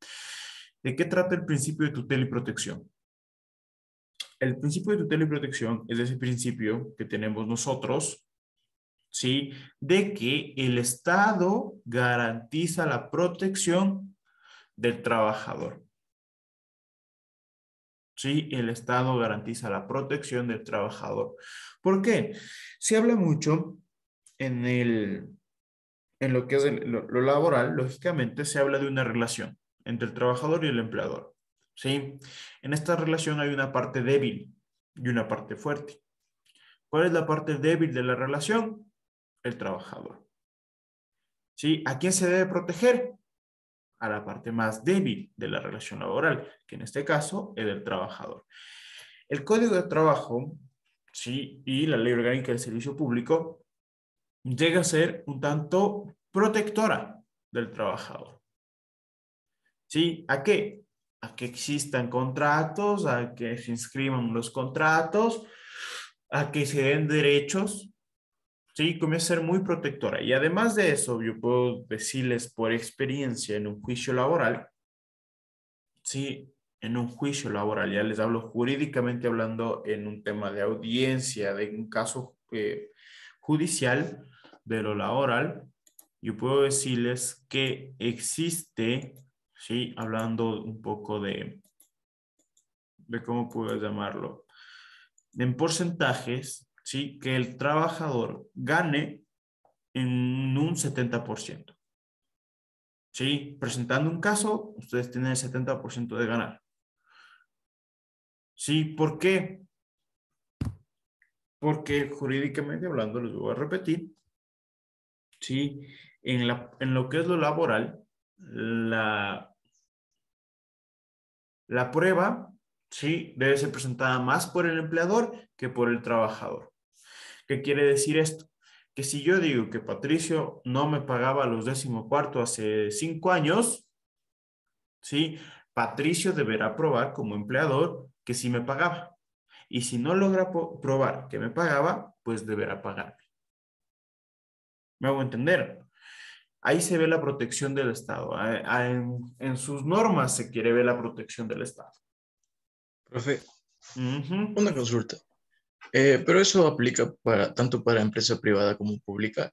¿De qué trata el principio de tutela y protección? El principio de tutela y protección es ese principio que tenemos nosotros, ¿sí? De que el Estado garantiza la protección del trabajador. Sí, el Estado garantiza la protección del trabajador. ¿Por qué? Se habla mucho en lo que es lo laboral, lógicamente se habla de una relación entre el trabajador y el empleador. ¿Sí? En esta relación hay una parte débil y una parte fuerte. ¿Cuál es la parte débil de la relación? El trabajador. ¿Sí? ¿A quién se debe proteger? A la parte más débil de la relación laboral, que en este caso es el trabajador. El Código de Trabajo, ¿sí? Y la Ley Orgánica del Servicio Público llega a ser un tanto protectora del trabajador. ¿Sí? ¿A qué? A que existan contratos, a que se inscriban los contratos, a que se den derechos. Sí, comienza a ser muy protectora. Y además de eso, yo puedo decirles por experiencia en un juicio laboral, sí, en un juicio laboral, ya les hablo jurídicamente hablando en un tema de audiencia, de un caso judicial, de lo laboral, yo puedo decirles que existe, sí, hablando un poco de cómo puedo llamarlo, en porcentajes, sí, que el trabajador gane en un 70%. ¿Sí? Presentando un caso, ustedes tienen el 70% de ganar. ¿Sí? ¿Por qué? Porque jurídicamente hablando, les voy a repetir, ¿sí? En lo que es lo laboral, la prueba, ¿sí? Debe ser presentada más por el empleador que por el trabajador. ¿Qué quiere decir esto? Que si yo digo que Patricio no me pagaba los 14º hace 5 años, ¿sí? Patricio deberá probar como empleador que sí me pagaba. Y si no logra probar que me pagaba, pues deberá pagarme. ¿Me hago entender? Ahí se ve la protección del Estado. En sus normas se quiere ver la protección del Estado. Profe, una consulta. Pero eso aplica tanto para empresa privada como pública,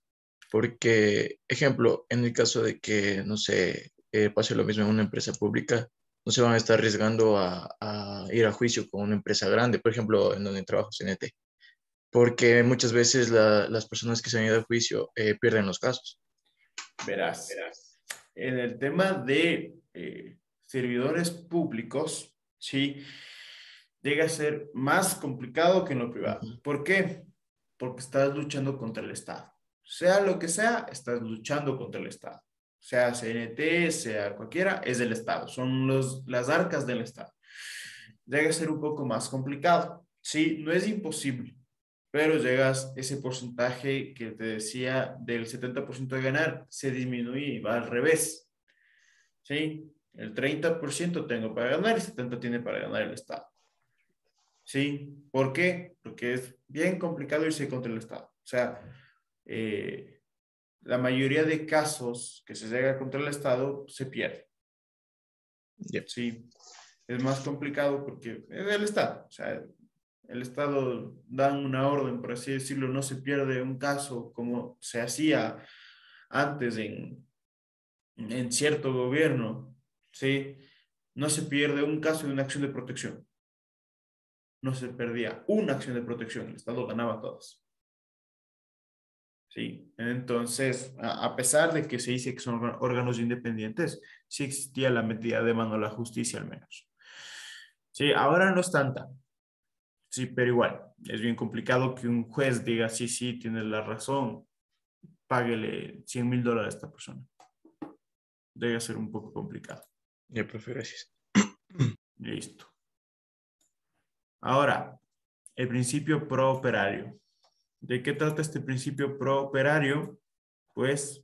porque, ejemplo, en el caso de que, no sé, pase lo mismo en una empresa pública, no se van a estar arriesgando a ir a juicio con una empresa grande, por ejemplo, en donde trabajo CNT, porque muchas veces las personas que se han ido a juicio pierden los casos. Verás, en el tema de servidores públicos, ¿sí? llega a ser más complicado que en lo privado. ¿Por qué? Porque estás luchando contra el Estado. Sea lo que sea, estás luchando contra el Estado. Sea CNT, sea cualquiera, es del Estado. Son las arcas del Estado. Llega a ser un poco más complicado. Sí, no es imposible, pero llegas, ese porcentaje que te decía del 70% de ganar, se disminuye y va al revés. ¿Sí? El 30% tengo para ganar y el 70% tiene para ganar el Estado. ¿Sí? ¿Por qué? Porque es bien complicado irse contra el Estado. O sea, la mayoría de casos que se llega contra el Estado se pierde. Sí, es más complicado porque es el Estado. O sea, el Estado da una orden, por así decirlo, no se pierde un caso como se hacía antes en cierto gobierno. Sí, no se pierde un caso de una acción de protección. No se perdía una acción de protección, el Estado ganaba todas. Sí, entonces, a pesar de que se dice que son órganos independientes, sí existía la metida de mano a la justicia al menos. Sí, ahora no es tanta. Sí, pero igual, es bien complicado que un juez diga, sí, sí, tienes la razón, páguele $100,000 a esta persona. Debe ser un poco complicado. Ya, profe, gracias. Listo. Ahora, el principio pro-operario. ¿De qué trata este principio pro-operario? Pues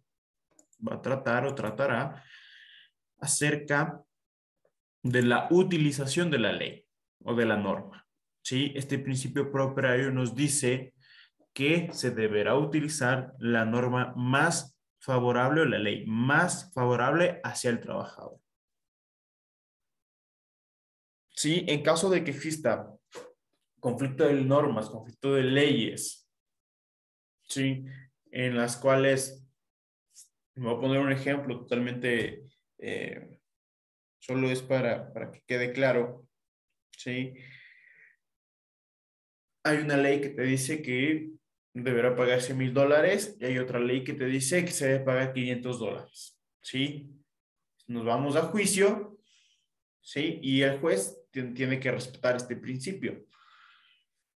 va a tratar o tratará acerca de la utilización de la ley o de la norma. ¿Sí? Este principio pro-operario nos dice que se deberá utilizar la norma más favorable o la ley más favorable hacia el trabajador. ¿Sí? En caso de que exista conflicto de normas, conflicto de leyes, ¿sí? En las cuales, me voy a poner un ejemplo totalmente, solo es para que quede claro, ¿sí? Hay una ley que te dice que deberá pagar $100,000 y hay otra ley que te dice que se debe pagar $500, ¿sí? Nos vamos a juicio, ¿sí? Y el juez tiene que respetar este principio,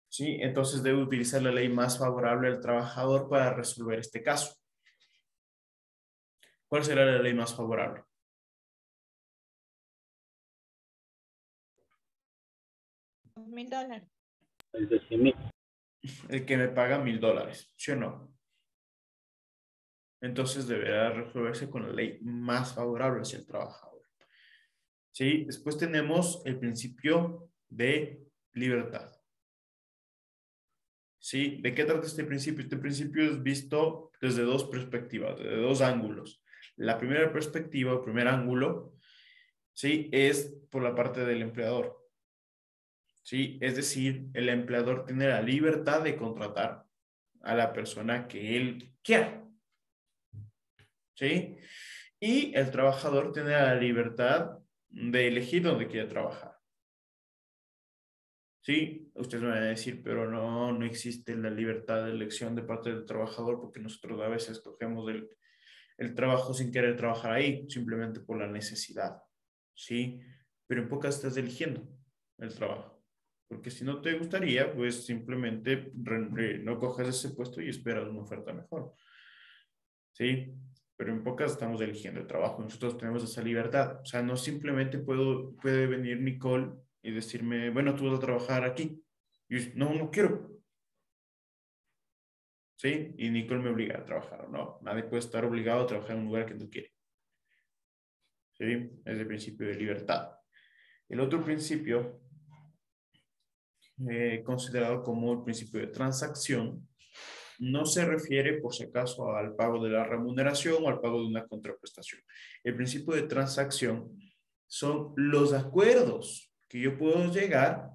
¿sí? Entonces debe utilizar la ley más favorable al trabajador para resolver este caso. ¿Cuál será la ley más favorable? $1,000. El de 100,000. El que me paga $1,000, ¿sí o no? Entonces deberá resolverse con la ley más favorable hacia el trabajador. ¿Sí? Después tenemos el principio de libertad. ¿Sí? ¿De qué trata este principio? Este principio es visto desde dos perspectivas, desde dos ángulos. La primera perspectiva, el primer ángulo, ¿sí? Es por la parte del empleador. ¿Sí? Es decir, el empleador tiene la libertad de contratar a la persona que él quiera. ¿Sí? Y el trabajador tiene la libertad de elegir dónde quiere trabajar. Sí, ustedes me van a decir, pero no existe la libertad de elección de parte del trabajador porque nosotros a veces escogemos el trabajo sin querer trabajar ahí, simplemente por la necesidad. Sí, pero en pocas estás eligiendo el trabajo. Porque si no te gustaría, pues simplemente no coges ese puesto y esperas una oferta mejor. Sí, pero en pocas estamos eligiendo el trabajo. Nosotros tenemos esa libertad. O sea, no simplemente puede venir Nicole y decirme, bueno, tú vas a trabajar aquí. Y yo, no quiero. ¿Sí? Y Nicole me obliga a trabajar. No, nadie puede estar obligado a trabajar en un lugar que no quiere. ¿Sí? Es el principio de libertad. El otro principio, considerado como el principio de transacción, no se refiere, por si acaso, al pago de la remuneración o al pago de una contraprestación. El principio de transacción son los acuerdos que yo puedo llegar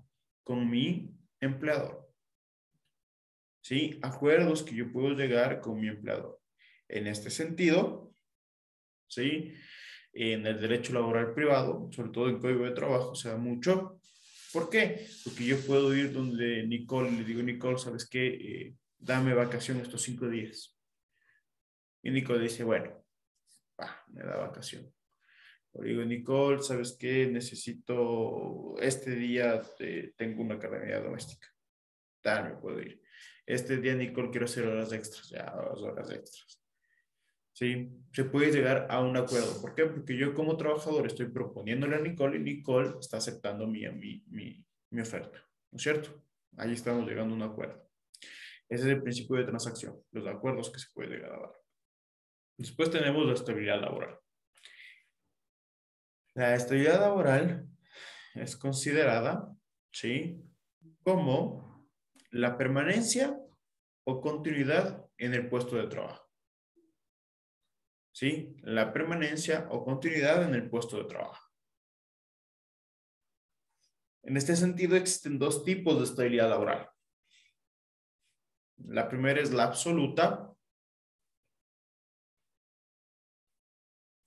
con mi empleador. ¿Sí? Acuerdos que yo puedo llegar con mi empleador. En este sentido, ¿sí? En el derecho laboral privado, sobre todo en código de trabajo, se da mucho. ¿Por qué? Porque yo puedo ir donde Nicole, le digo, Nicole, ¿sabes qué? Dame vacación estos 5 días. Y Nicole dice, bueno, me da vacación. O digo, Nicole, ¿sabes qué? Necesito, este día tengo una carrera doméstica. Tal, me puedo ir. Este día, Nicole, quiero hacer horas extras. Ya, 2 horas extras. ¿Sí? Se puede llegar a un acuerdo. ¿Por qué? Porque yo como trabajador estoy proponiéndole a Nicole y Nicole está aceptando mi oferta. ¿No es cierto? Ahí estamos llegando a un acuerdo. Ese es el principio de transacción, los acuerdos que se puede llegar a dar. Después tenemos la estabilidad laboral. La estabilidad laboral es considerada, ¿sí?, como la permanencia o continuidad en el puesto de trabajo. ¿Sí? La permanencia o continuidad en el puesto de trabajo. En este sentido existen dos tipos de estabilidad laboral. La primera es la absoluta.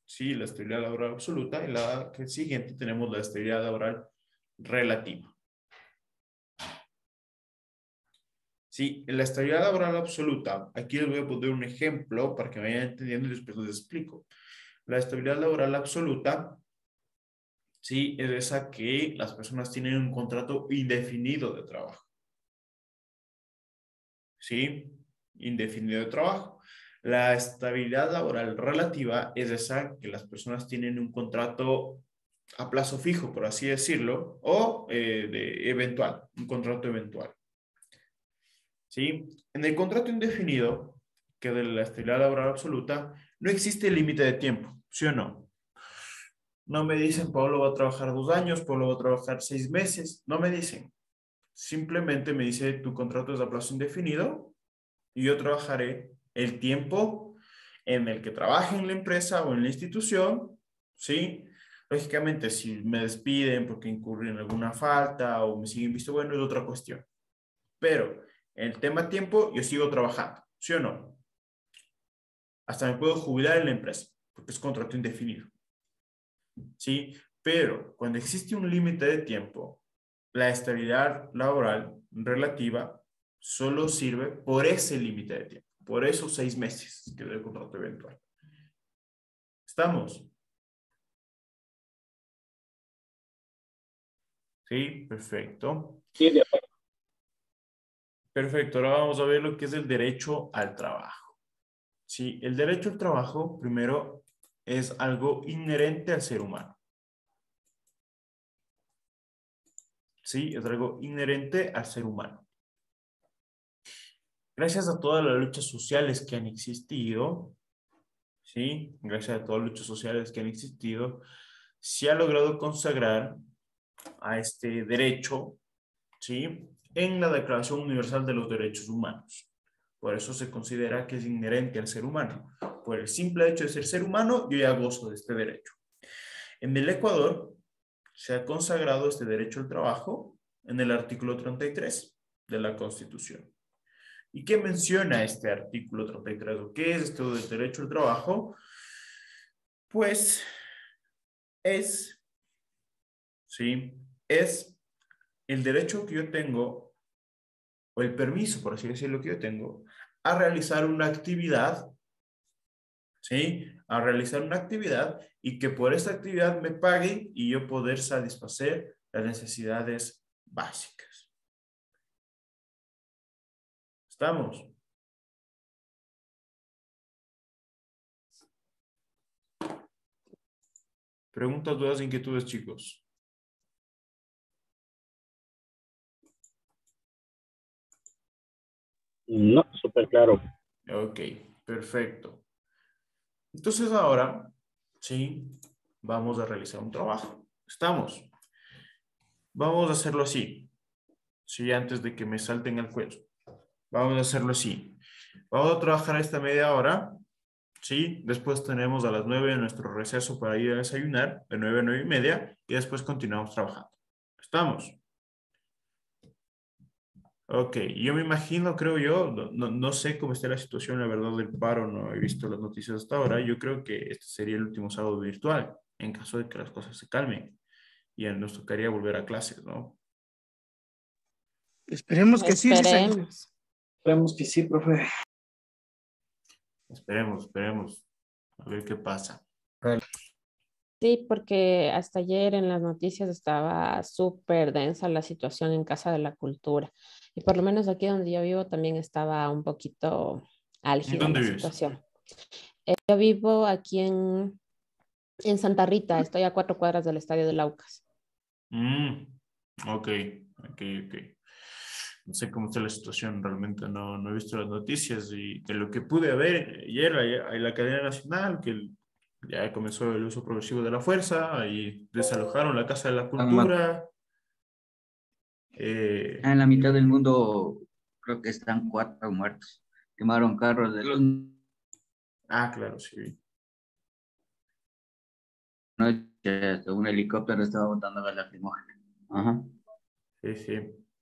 Sí, la estabilidad laboral absoluta. Y la siguiente tenemos la estabilidad laboral relativa. Sí, en la estabilidad laboral absoluta, aquí les voy a poner un ejemplo para que me vayan entendiendo y después les explico. La estabilidad laboral absoluta, sí, es esa que las personas tienen un contrato indefinido de trabajo. ¿Sí? Indefinido de trabajo. La estabilidad laboral relativa es esa que las personas tienen un contrato a plazo fijo, por así decirlo, o eventual, un contrato eventual. ¿Sí? En el contrato indefinido, que de la estabilidad laboral absoluta, no existe límite de tiempo, ¿sí o no? No me dicen, Pablo va a trabajar 2 años, Pablo va a trabajar 6 meses, no me dicen. Simplemente me dice, tu contrato es a plazo indefinido y yo trabajaré el tiempo en el que trabaje en la empresa o en la institución, ¿sí? Lógicamente, si me despiden porque incurrí en alguna falta o me siguen visto bueno, es otra cuestión. Pero el tema tiempo, yo sigo trabajando, ¿sí o no? Hasta me puedo jubilar en la empresa, porque es contrato indefinido. ¿Sí? Pero cuando existe un límite de tiempo, la estabilidad laboral relativa solo sirve por ese límite de tiempo, por esos 6 meses que es el contrato eventual. ¿Estamos? Sí, perfecto. Sí, de acuerdo. Perfecto, ahora vamos a ver lo que es el derecho al trabajo. Sí, el derecho al trabajo, primero, es algo inherente al ser humano. Sí, es algo inherente al ser humano. Gracias a todas las luchas sociales que han existido, ¿sí? Gracias a todas las luchas sociales que han existido, se ha logrado consagrar a este derecho, ¿sí?, en la Declaración Universal de los Derechos Humanos. Por eso se considera que es inherente al ser humano. Por el simple hecho de ser humano, yo ya gozo de este derecho. En el Ecuador se ha consagrado este derecho al trabajo en el artículo 33 de la Constitución. ¿Y qué menciona este artículo 33? ¿O qué es esto del derecho al trabajo? Pues ¿sí?, es el derecho que yo tengo, o el permiso, por así decirlo, que yo tengo, a realizar una actividad, ¿sí?, a realizar una actividad y que por esta actividad me paguen y yo poder satisfacer las necesidades básicas. ¿Estamos? Preguntas, dudas, inquietudes, chicos. No, súper claro. Ok, perfecto. Entonces ahora, sí, vamos a realizar un trabajo. ¿Estamos? Vamos a hacerlo así. Sí, antes de que me salten al cuello. Vamos a hacerlo así. Vamos a trabajar esta media hora. Sí, después tenemos a las 9 nuestro receso para ir a desayunar, de 9 a 9 y media, y después continuamos trabajando. ¿Estamos? Ok, yo me imagino, creo yo, no sé cómo está la situación, la verdad, del paro, no he visto las noticias hasta ahora. Yo creo que este sería el último sábado virtual, en caso de que las cosas se calmen, y nos tocaría volver a clases, ¿no? Esperemos que sí, Lisa. Esperemos que sí, profe. Esperemos, a ver qué pasa. Sí, porque hasta ayer en las noticias estaba súper densa la situación en Casa de la Cultura. Y por lo menos aquí donde yo vivo también estaba un poquito ¿En álgida dónde la vives? situación. Yo vivo aquí en Santa Rita, estoy a 4 cuadras del estadio de Laucas. Mm, ok, ok. No sé cómo está la situación, realmente no he visto las noticias y de lo que pude ver ayer hay la cadena nacional ya comenzó el uso progresivo de la fuerza y desalojaron la Casa de la Cultura. En la mitad del mundo creo que están 4 muertos. Quemaron carros de luz. Claro, sí. Noche, un helicóptero estaba botando gas lacrimógeno. Ajá.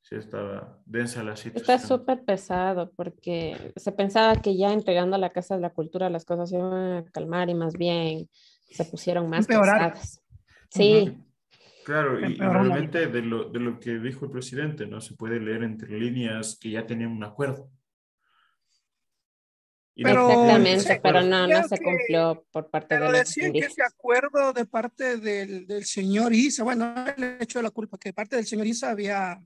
Sí, estaba densa la Está situación. súper pesado porque se pensaba que ya entregando la Casa de la Cultura las cosas se iban a calmar y más bien se pusieron más Empeorar. pesadas. Sí. Claro, y Empeorar la realmente de lo que dijo el presidente, ¿no? Se puede leer entre líneas que ya tenían un acuerdo. Y no cumplieron con ese Exactamente, pero acuerdo. no se cumplió por parte de Pero los decían que indígenas. ese acuerdo de parte del señor Isa, bueno, él le echó la culpa, que parte del señor Isa había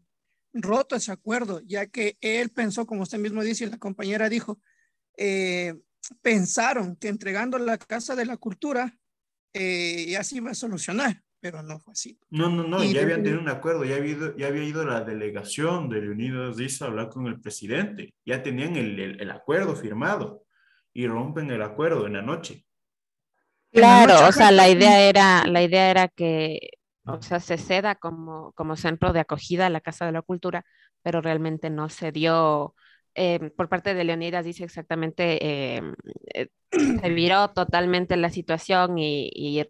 roto ese acuerdo, ya que él pensó, como usted mismo dice, y la compañera dijo, pensaron que entregando la Casa de la Cultura ya se iba a solucionar, pero no fue así. No, Y ya habían desde- tenido un acuerdo, ya había ido la delegación de Leonidas Diz a hablar con el presidente, ya tenían el acuerdo firmado y rompen el acuerdo en la noche. Claro, o sea, la idea era que, o sea, se ceda como centro de acogida a la Casa de la Cultura, pero realmente no se dio. Por parte de Leonidas dice exactamente, se viró totalmente la situación y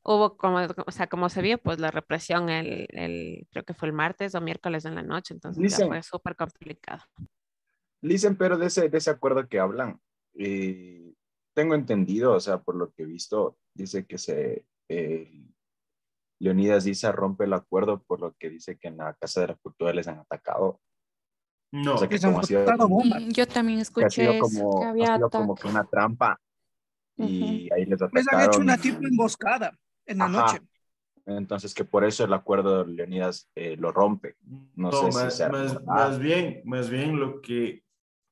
hubo como se vio, pues la represión creo que fue el martes o miércoles en la noche, entonces ya Dicen, fue súper complicado. dicen, pero de ese acuerdo que hablan, tengo entendido, o sea, por lo que he visto, dice que Leonidas Diza rompe el acuerdo por lo que dice que en la Casa de la Cultura les han atacado. O sea, No. que les han como ha sido, botado bombas. Yo también que escuché eso, que ha había sido como ataque. que una trampa Ujú. y ahí les Les han hecho atacaron una tipo y, emboscada en la noche. ajá, entonces que por eso el acuerdo de Leonidas lo rompe. No No, sé si sea verdad. más bien lo que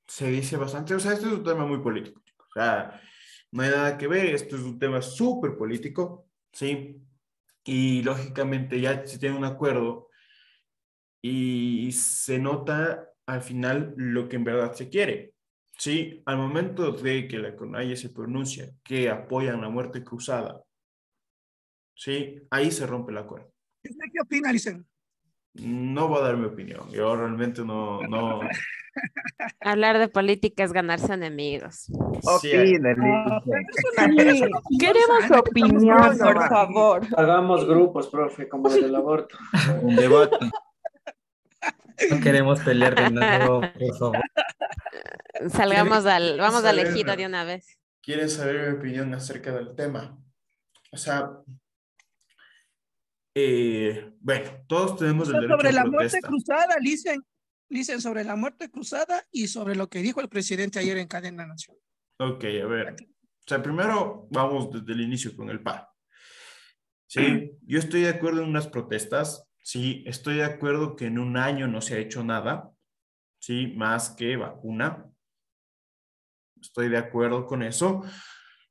se dice bastante, o sea, esto es un tema muy político, chicos. O sea, no hay nada que ver, esto es un tema súper político, ¿sí? Y lógicamente ya se tiene un acuerdo y se nota al final lo que en verdad se quiere, ¿sí? Al momento de que la CONAIE se pronuncia que apoyan la muerte cruzada, ¿sí? Ahí se rompe el acuerdo. ¿Usted qué opina, Licen? No voy a dar mi opinión, yo realmente no. Hablar de política es ganarse enemigos. Sí, Opinen, Pero dicen. es una opinión Queremos sana que estamos opinión, dando a por debatir. favor. Hagamos grupos, profe, como el del aborto. Un debate. No queremos pelear de nuevo, por favor. Vamos al ejido de una vez. ¿Quieres saber mi opinión acerca del tema? O sea, bueno, todos tenemos el derecho Sobre a la muerte protesta. cruzada, Licen, sobre la muerte cruzada y sobre lo que dijo el presidente ayer en cadena nacional. Ok, a ver. O sea, primero vamos desde el inicio con el paro. Sí, yo estoy de acuerdo en unas protestas. Sí, estoy de acuerdo que en un año no se ha hecho nada. Sí, más que vacuna. Estoy de acuerdo con eso.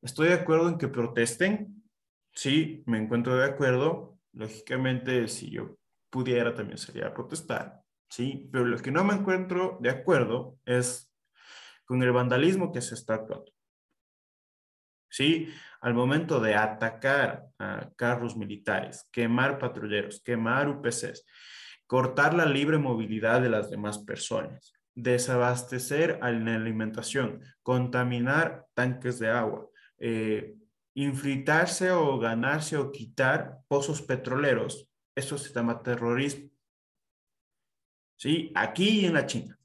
Estoy de acuerdo en que protesten. Sí, me encuentro de acuerdo. Lógicamente, si yo pudiera, también sería a protestar. Sí, pero lo que no me encuentro de acuerdo es con el vandalismo que se está actuando. Sí, al momento de atacar a carros militares, quemar patrulleros, quemar UPCs, cortar la libre movilidad de las demás personas, desabastecer a la alimentación, contaminar tanques de agua, infiltrarse o ganarse o quitar pozos petroleros, eso se llama terrorismo. ¿Sí? Aquí y en la China.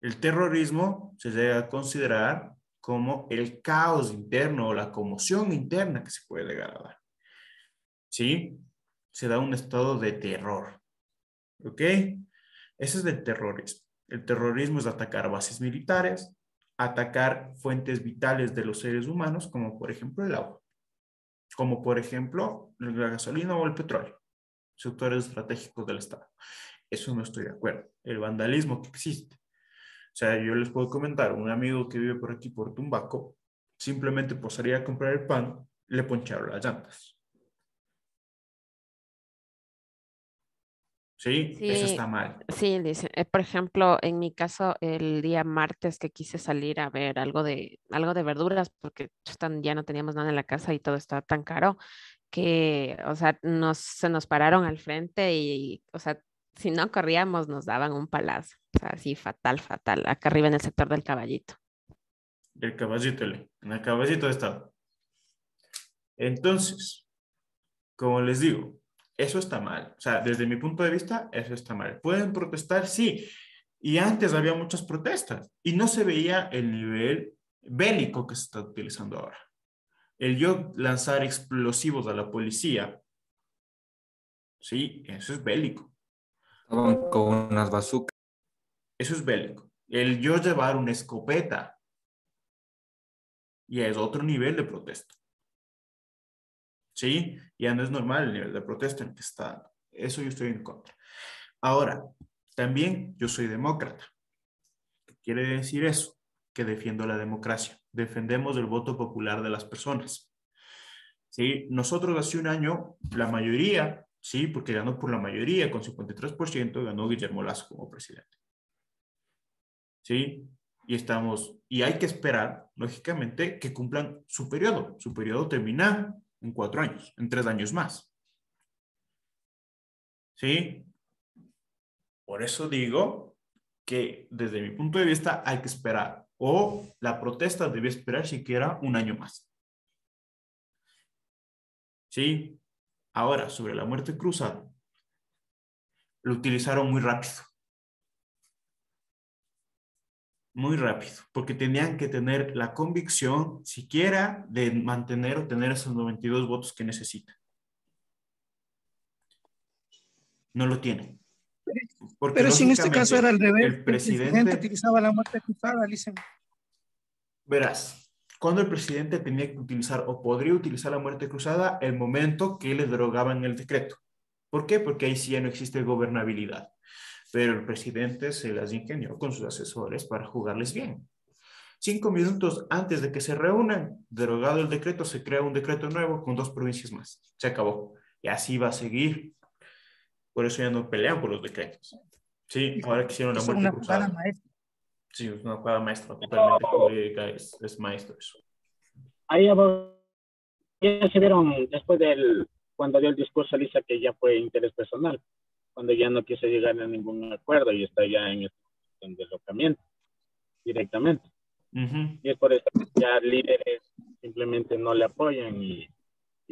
El terrorismo se llega a considerar como el caos interno o la conmoción interna que se puede llegar a dar. ¿Sí? Se da un estado de terror. ¿Ok? Ese es el terrorismo. El terrorismo es atacar bases militares, atacar fuentes vitales de los seres humanos, como por ejemplo el agua. como por ejemplo la gasolina o el petróleo, sectores estratégicos del Estado. Eso no estoy de acuerdo. El vandalismo que existe. O sea, yo les puedo comentar, un amigo que vive por aquí, por Tumbaco, simplemente por salir a comprar el pan, le poncharon las llantas. ¿Sí? Eso Sí, está mal. sí, dice, por ejemplo, en mi caso, el día martes que quise salir a ver algo de verduras, porque ya no teníamos nada en la casa y todo estaba tan caro, que, o sea, se nos pararon al frente y, o sea, si no corríamos nos daban un palazo. O sea, así fatal, fatal, acá arriba en el sector del Caballito. El caballito, en el caballito de Estado. Entonces, como les digo, eso está mal. O sea, desde mi punto de vista, eso está mal. ¿Pueden protestar? Sí. Y antes había muchas protestas y no se veía el nivel bélico que se está utilizando ahora. El yo lanzar explosivos a la policía, sí, eso es bélico. Estaban con unas bazucas. Eso es bélico. El yo llevar una escopeta ya es otro nivel de protesta. ¿Sí? Ya no es normal el nivel de protesta en el que está. Eso yo estoy en contra. Ahora, también yo soy demócrata. ¿Qué quiere decir eso? Que defiendo la democracia. Defendemos el voto popular de las personas. ¿Sí? Nosotros hace un año, la mayoría, sí, porque ganó por la mayoría, con 53%, ganó Guillermo Lasso como presidente. ¿Sí? Y hay que esperar, lógicamente, que cumplan su periodo. Su periodo termina en 4 años, en 3 años más. ¿Sí? Por eso digo que desde mi punto de vista hay que esperar, o la protesta debe esperar siquiera un año más. ¿Sí? Ahora, sobre la muerte cruzada, lo utilizaron muy rápido. Muy rápido, porque tenían que tener la convicción siquiera de mantener o tener esos 92 votos que necesitan. No lo tienen. Porque Pero si en este caso era al revés, el el presidente utilizaba la muerte cruzada, dicen. Verás, cuando el presidente tenía que utilizar o podría utilizar la muerte cruzada, el momento que le derogaban el decreto. ¿Por qué? Porque ahí sí ya no existe gobernabilidad. Pero el presidente se las ingenió con sus asesores para jugarles bien. 5 minutos antes de que se reúnan, derogado el decreto, se crea un decreto nuevo con 2 provincias más. Se acabó. Y así va a seguir. Por eso ya no pelean por los decretos. Sí, ahora quisieron la muerte cruzada. Sí, es una jugada maestra, totalmente jurídica, es maestro eso. Ahí ya se vieron después cuando dio el discurso Elisa que ya fue interés personal, cuando ya no quiso llegar a ningún acuerdo y está ya en el deslocamiento directamente. Y es por eso que ya líderes simplemente no le apoyan y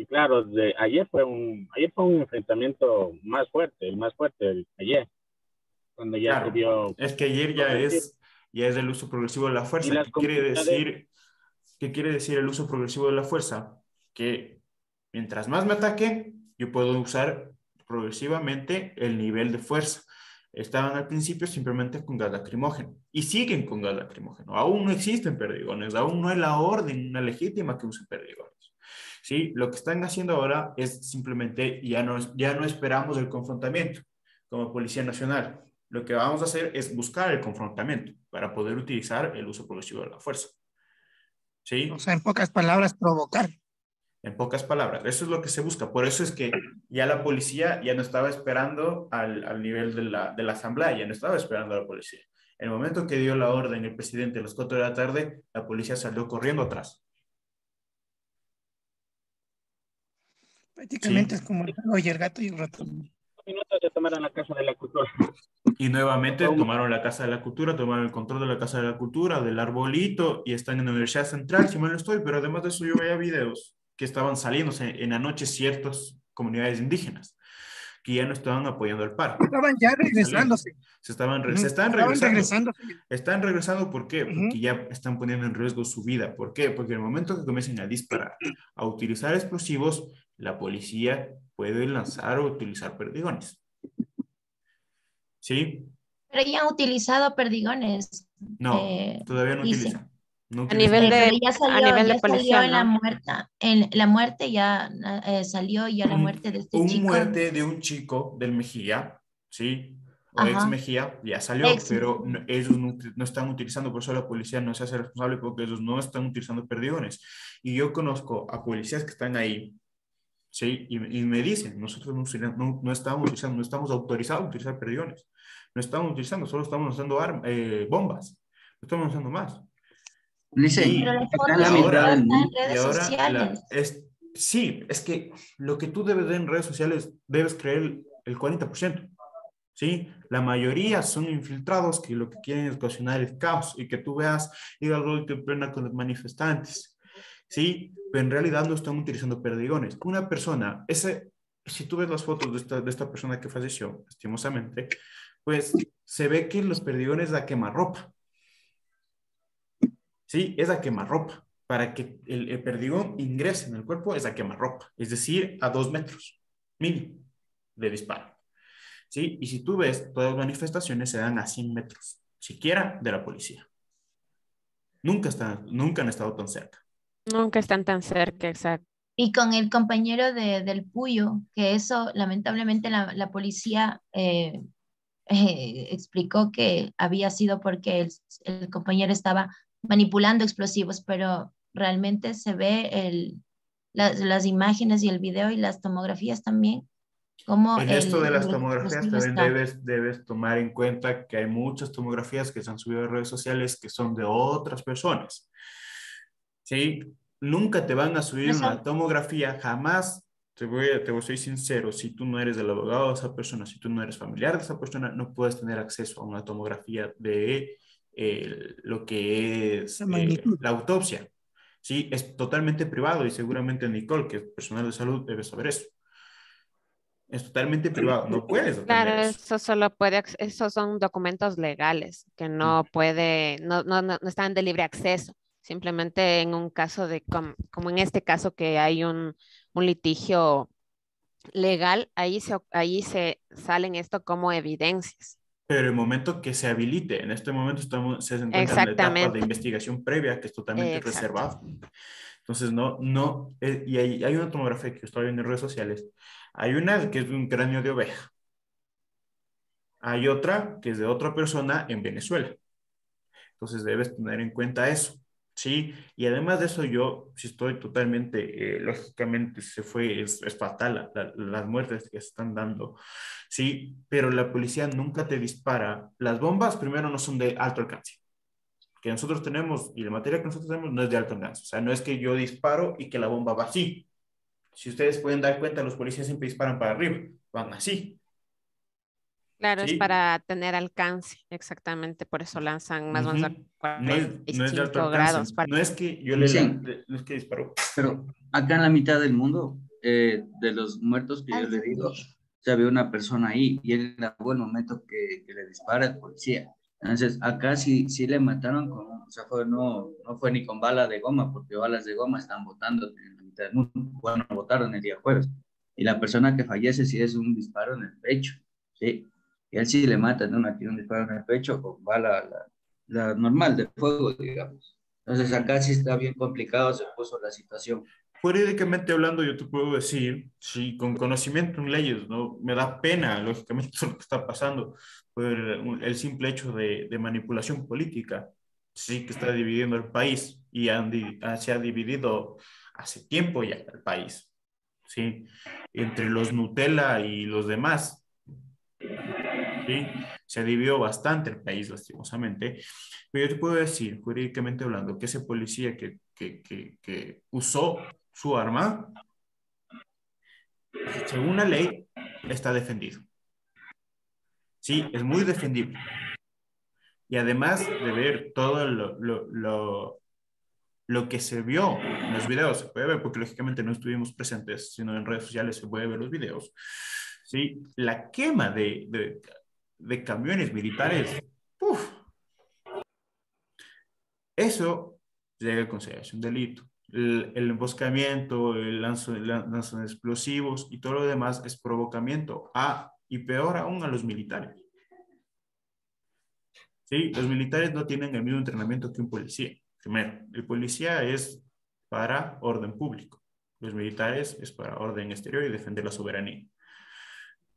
claro, ayer fue un enfrentamiento más fuerte, ayer, cuando ya claro, se vio. Es que ayer ya es el uso progresivo de la fuerza. ¿Qué quiere decir el uso progresivo de la fuerza? Que mientras más me ataquen, yo puedo usar progresivamente el nivel de fuerza. Estaban al principio simplemente con gas lacrimógeno y siguen con gas lacrimógeno. Aún no existen perdigones, aún no hay la orden, una legítima que use perdigones. ¿Sí? Lo que están haciendo ahora es simplemente, ya no esperamos el confrontamiento como Policía Nacional. Lo que vamos a hacer es buscar el confrontamiento para poder utilizar el uso progresivo de la fuerza. ¿Sí? O sea, en pocas palabras, provocar. En pocas palabras, eso es lo que se busca. Por eso es que ya la policía ya no estaba esperando al nivel de la asamblea, ya no estaba esperando a la policía. En el momento que dio la orden el presidente a las 4 de la tarde, la policía salió corriendo atrás. Prácticamente es como el gato y el ratón. Minutos se tomaron la Casa de la Cultura. Y nuevamente tomaron la Casa de la Cultura, tomaron el control de la Casa de la Cultura, del arbolito, y están en la Universidad Central, si mal no estoy, pero además de eso yo veía videos que estaban saliéndose en la noche ciertas comunidades indígenas que ya no estaban apoyando al paro. Estaban ya regresándose. Están regresando. Están regresando, ¿por qué? Porque ya están poniendo en riesgo su vida. ¿Por qué? Porque en el momento que comiencen a disparar, a utilizar explosivos, la policía puede lanzar o utilizar perdigones. ¿Sí? Pero ya han utilizado perdigones. No, todavía no utilizan. No A nivel utilizan- de, Pero ya a salió, nivel de ya policía, salió ¿no? en la muerte ya salió ya la muerte de este Un chico. muerte de un chico del Mejía, ¿sí? O ex Ajá. Mejía, ya salió, Ex pero Mejía. ellos no están utilizando, por eso la policía no se hace responsable porque ellos no están utilizando perdigones. Y yo conozco a policías que están ahí, ¿sí? Y me dicen, nosotros no estamos utilizando, no estamos autorizados a utilizar perdigones. No estamos utilizando, solo estamos usando bombas. No estamos usando más. Dice, Pero la acá foto en la sí mitad está del en mundo. Y redes ahora sociales. sí, es que lo que tú debes ver en redes sociales debes creer el 40%. ¿Sí? La mayoría son infiltrados que lo que quieren es ocasionar el caos y que tú veas ir al rol que plena con los manifestantes. ¿Sí? Pero en realidad no están utilizando perdigones. Una persona, si tú ves las fotos de esta persona que falleció, lastimosamente, pues se ve que los perdigones da quemarropa. ¿Sí? Es a quemarropa. Para que el perdigón ingrese en el cuerpo es a quemarropa, es decir, a 2 metros mínimo de disparo. ¿Sí? Y si tú ves, todas las manifestaciones se dan a 100 metros, siquiera de la policía. Nunca han estado tan cerca. Nunca están tan cerca, exacto. Y con el compañero del Puyo, que eso lamentablemente la policía explicó que había sido porque el compañero estaba manipulando explosivos, pero realmente se ve las imágenes y el video y las tomografías también, como En esto de las el tomografías explosivo también está. debes tomar en cuenta que hay muchas tomografías que se han subido a redes sociales que son de otras personas. ¿Sí? Nunca te van a subir una tomografía, jamás. Te voy a ser sincero, si tú no eres el abogado de esa persona, si tú no eres familiar de esa persona, no puedes tener acceso a una tomografía de lo que es la autopsia. ¿Sí? Es totalmente privado y seguramente Nicole, que es personal de salud, debe saber eso. Es totalmente privado, no puedes Claro, atender eso. eso solo puede, esos son documentos legales que no no están de libre acceso. Simplemente en un caso como en este caso que hay un litigio legal, ahí se salen esto como evidencias. Pero el momento que se habilite, en este momento se encuentra en la etapa de Exactamente. investigación previa que es totalmente Exacto. reservada. Entonces, y hay una tomografía que yo estoy viendo en redes sociales. Hay una que es de un cráneo de oveja. Hay otra que es de otra persona en Venezuela. Entonces, debes tener en cuenta eso. Sí, y además de eso yo sí estoy totalmente, lógicamente es fatal las muertes que se están dando, sí, pero la policía nunca te dispara. Las bombas primero no son de alto alcance, que nosotros tenemos, y la materia que nosotros tenemos no es de alto alcance, o sea, no es que yo disparo y que la bomba va así. Si ustedes pueden dar cuenta, los policías siempre disparan para arriba, van así. Claro, es ¿Sí? para tener alcance, exactamente, por eso lanzan más o menos a No es de alto 45 alcance, grados. no es que yo Dicen, no es que disparó. pero acá en la mitad del mundo, de los muertos que yo le digo, se había una persona ahí y él grabó el momento que le dispara el policía. Entonces, acá sí le mataron o sea, no fue ni con bala de goma, porque balas de goma están botando en la mitad del mundo. Bueno, botaron el día jueves. Y la persona que fallece sí es un disparo en el pecho, ¿sí? Y él sí le matan, ¿no? Aquí un disparo en el pecho con bala, la normal de fuego, digamos. Entonces, acá sí está bien complicado, se puso la situación. Jurídicamente hablando, yo te puedo decir, sí, con conocimiento en leyes, ¿no? Me da pena, lógicamente, lo que está pasando por el simple hecho de manipulación política, sí, que está dividiendo el país y se ha dividido hace tiempo ya el país, sí, entre los Nutella y los demás, sí, se dividió bastante el país, lastimosamente, pero yo te puedo decir, jurídicamente hablando, que ese policía que usó su arma, según la ley, está defendido. Sí, es muy defendible. Y además de ver todo lo que se vio en los videos, se puede ver, porque lógicamente no estuvimos presentes, sino en redes sociales se puede ver los videos. Sí, la quema de camiones militares, ¡uf! Eso llega a considerarse un delito. El emboscamiento, el lanzo de explosivos y todo lo demás es provocamiento y peor aún a los militares. ¿Sí? Los militares no tienen el mismo entrenamiento que un policía. Primero, el policía es para orden público. Los militares es para orden exterior y defender la soberanía.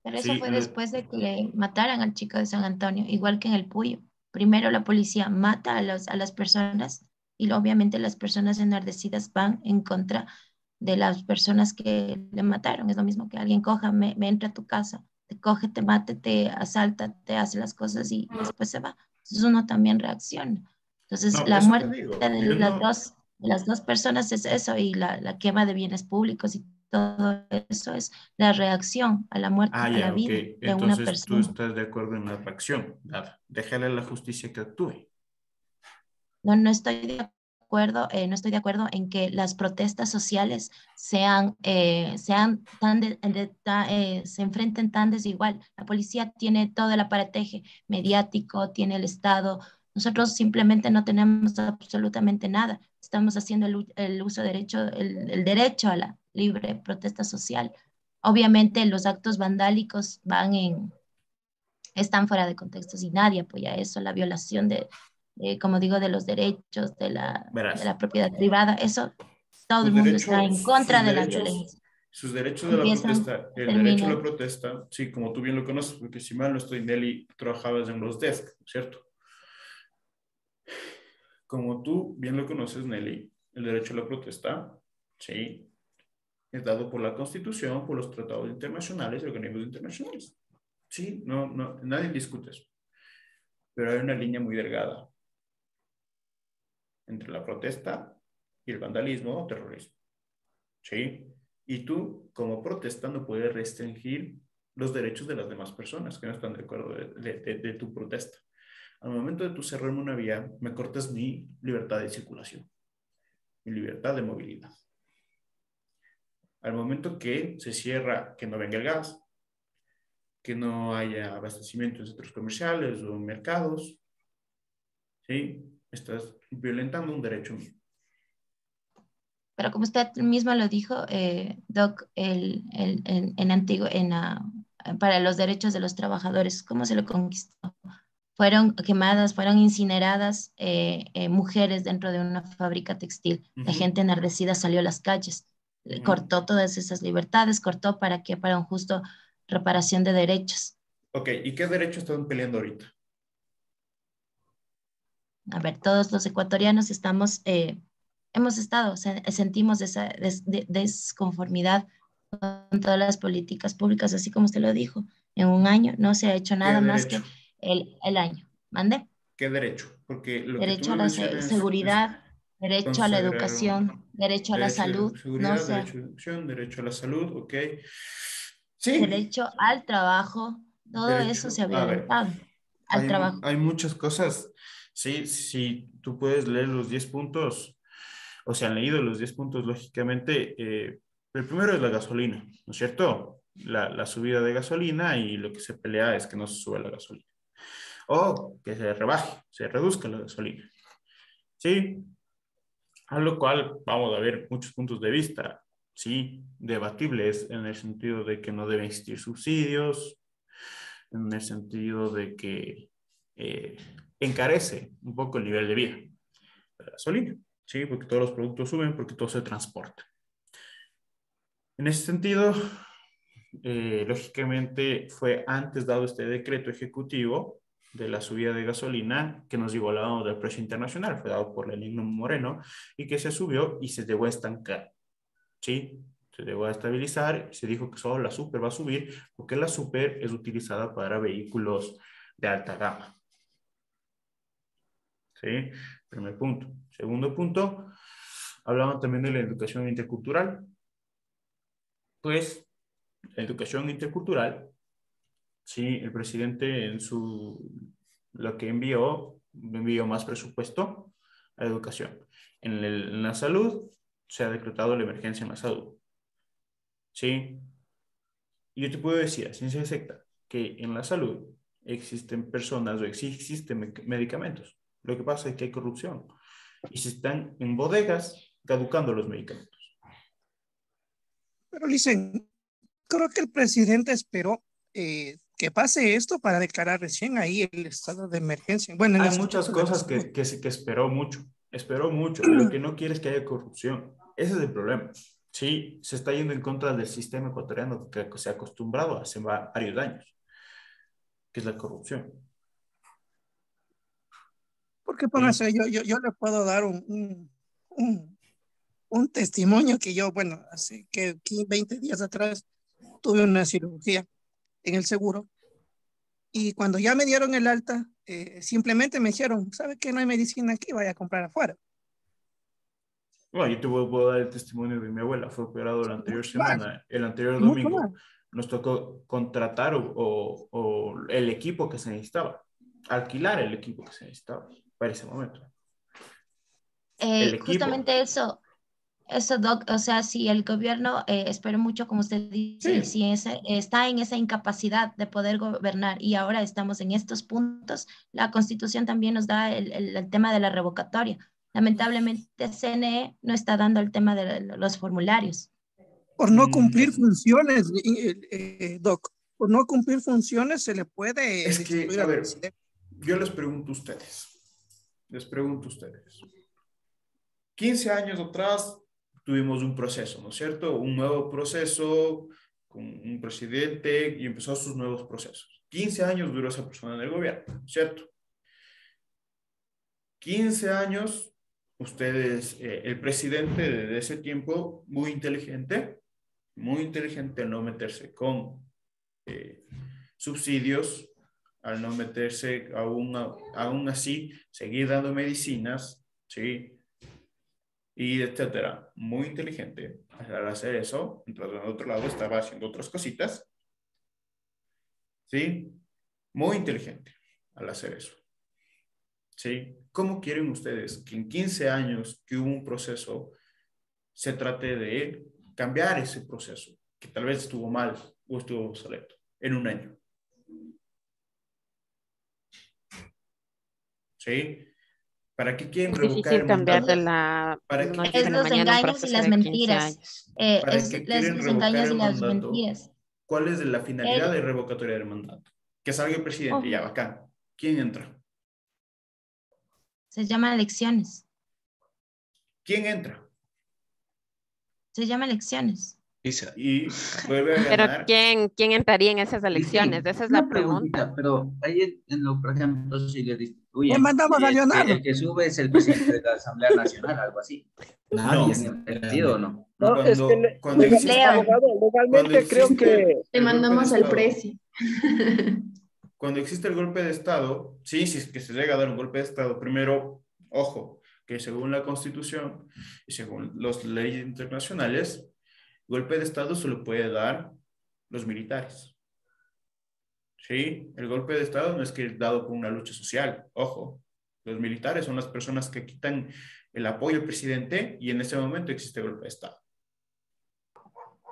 Pero eso Sí, fue después de que le mataran al chico de San Antonio, igual que en el Puyo. Primero la policía mata a las personas y obviamente las personas enardecidas van en contra de las personas que le mataron. Es lo mismo que alguien coja, me entra a tu casa, te coge, te mate, te asalta, te hace las cosas y después se va. Entonces uno también reacciona. Entonces no, la eso te muerte digo. de Yo no, las dos personas es eso y la quema de bienes públicos y todo eso es la reacción a la muerte, a la ya, ok. vida de una Entonces tú persona. estás de acuerdo en la reacción. Nada, déjale a la justicia que actúe. No estoy de acuerdo, no estoy de acuerdo en que las protestas sociales sean se enfrenten tan desigual. La policía tiene todo el aparataje mediático, tiene el Estado. Nosotros simplemente no tenemos absolutamente nada. Estamos haciendo el uso derecho, el derecho a la libre protesta social. Obviamente los actos vandálicos están fuera de contexto y nadie apoya eso, la violación como digo, de los derechos, de Verás, la propiedad privada, eso, todo el sus mundo está derechos, en contra sus de la derechos, violencia. sus derechos de la Empiezan, protesta, el derecho a la terminan. protesta, sí, como tú bien lo conoces, porque si mal no estoy, Nelly, trabajabas en los desks, ¿cierto? Como tú bien lo conoces, Nelly, el derecho a la protesta, sí, es dado por la Constitución, por los tratados internacionales y organismos internacionales. Sí, nadie discute eso. Pero hay una línea muy delgada entre la protesta y el vandalismo o terrorismo. ¿Sí? Y tú, como protesta, no puedes restringir los derechos de las demás personas que no están de acuerdo de tu protesta. Al momento de tú cerrarme una vía, me cortas mi libertad de circulación, mi libertad de movilidad. Al momento que se cierra, que no venga el gas, que no haya abastecimiento en centros comerciales o en mercados, ¿sí? Estás violentando un derecho mío. Pero como usted mismo lo dijo, Doc, para los derechos de los trabajadores, ¿cómo se lo conquistó? Fueron quemadas, fueron incineradas mujeres dentro de una fábrica textil. La gente enardecida salió a las calles, cortó todas esas libertades, cortó para qué, para un justo reparación de derechos. Ok, ¿y qué derecho están peleando ahorita? A ver, todos los ecuatorianos hemos estado, sentimos esa desconformidad con todas las políticas públicas, así como usted lo dijo. En un año no se ha hecho nada más que el año. ¿Mande? ¿Qué derecho? Porque lo que tú Derecho me a la mencionas seguridad, derecho a la consagraron educación, derecho a la derecho salud, de no seguridad, sé, derecho de educación, derecho a la salud, ok. Sí, derecho al trabajo, todo eso se derecho, ha a ver, violentado, al trabajo. hay muchas cosas. Sí, sí, tú puedes leer los 10 puntos, o se han leído los 10 puntos, lógicamente. El primero es la gasolina, ¿no es cierto? La subida de gasolina y lo que se pelea es que no se sube la gasolina. O que se rebaje, se reduzca la gasolina. Sí, a lo cual vamos a ver muchos puntos de vista, sí, debatibles en el sentido de que no deben existir subsidios, en el sentido de que encarece un poco el nivel de vida de la gasolina, sí, porque todos los productos suben, porque todo se transporta. En ese sentido, lógicamente fue antes dado este decreto ejecutivo de la subida de gasolina que nos igualaba del precio internacional, fue dado por Lenín Moreno y que se subió y se llegó a estancar, ¿sí? Se llegó a estabilizar y se dijo que solo la super va a subir porque la super es utilizada para vehículos de alta gama, ¿sí? Primer punto. Segundo punto, hablaban también de la educación intercultural. Pues la educación intercultural, sí, el presidente lo que envió más presupuesto a la educación. En la salud se ha decretado la emergencia en la salud. Sí. Y yo te puedo decir a ciencia exacta que en la salud existen personas o existen medicamentos. Lo que pasa es que hay corrupción y se están en bodegas caducando los medicamentos. Pero dicen, creo que el presidente esperó que pase esto para declarar recién ahí el estado de emergencia. Bueno, Hay muchas cosas que esperó mucho. esperó mucho, lo que no quiere es que haya corrupción. Ese es el problema. Sí, se está yendo en contra del sistema ecuatoriano que se ha acostumbrado hace varios años, que es la corrupción. Porque póngase, yo le puedo dar un testimonio que yo, bueno, hace que 20 días atrás tuve una cirugía en el seguro y cuando ya me dieron el alta, simplemente me dijeron, ¿sabe que no hay medicina aquí? Vaya a comprar afuera. Bueno, yo te puedo dar el testimonio de mi abuela. Fue operado la anterior semana. El anterior domingo nos tocó contratar o el equipo que se necesitaba. Alquilar el equipo que se necesitaba para ese momento. Justamente eso, Doc, o sea, si el gobierno, espero mucho, como usted dice, si está en esa incapacidad de poder gobernar y ahora estamos en estos puntos, la Constitución también nos da el tema de la revocatoria. Lamentablemente, CNE no está dando el tema de los formularios. Por no cumplir funciones, Doc, por no cumplir funciones se le puede... Es que, a ver, yo les pregunto a ustedes. 15 años atrás tuvimos un proceso, ¿no es cierto? Un nuevo proceso con un presidente y empezó sus nuevos procesos. 15 años duró esa persona en el gobierno, ¿cierto? 15 años... Ustedes, el presidente de ese tiempo, muy inteligente al no meterse con subsidios, al no meterse aún así, seguir dando medicinas, ¿sí? Y etcétera. Muy inteligente al hacer eso, mientras del otro lado estaba haciendo otras cositas, ¿sí? Muy inteligente al hacer eso. ¿Sí? ¿Cómo quieren ustedes que en 15 años que hubo un proceso se trate de cambiar ese proceso, que tal vez estuvo mal o estuvo obsoleto, en un año? ¿Sí? ¿Para qué quieren revocar el mandato? De la noche es los engaños y las mentiras. ¿Para qué quieren revocar el mandato? ¿Cuál es la finalidad de revocatoria del mandato? Que salga el presidente, ya, bacán. ¿Quién entra? Se llama elecciones. ¿Quién entra? Se llama elecciones. Y vuelve a ganar. Pero ¿quién entraría en esas elecciones? Esa es la pregunta. Pero ahí, por ejemplo, si le distribuyen, ¿Le mandamos a Leonardo? el que sube es el presidente de la Asamblea Nacional, algo así. Nadie. ¿Entendido o no? No, es que legalmente creo que... Le mandamos al precio. Cuando existe el golpe de Estado, sí, si es que se llega a dar un golpe de Estado, primero, ojo, que según la Constitución y según las leyes internacionales, golpe de Estado solo puede dar los militares. ¿Sí? El golpe de Estado no es que es dado por una lucha social, ojo. Los militares son las personas que quitan el apoyo al presidente y en ese momento existe golpe de Estado.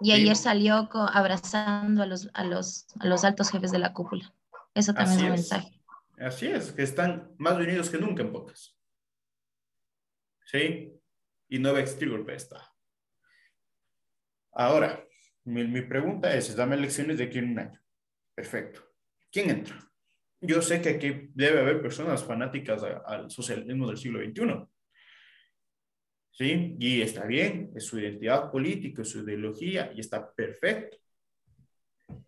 Y ayer salió abrazando a los altos jefes de la cúpula. Eso también es un mensaje. Así es, que están más unidos que nunca en pocas. ¿Sí? Y no va a existir golpe de Estado. Ahora, mi pregunta es, dame elecciones de aquí en un año. Perfecto. ¿Quién entra? Yo sé que aquí debe haber personas fanáticas al socialismo del siglo XXI. ¿Sí? Y está bien, es su identidad política, es su ideología y está perfecto.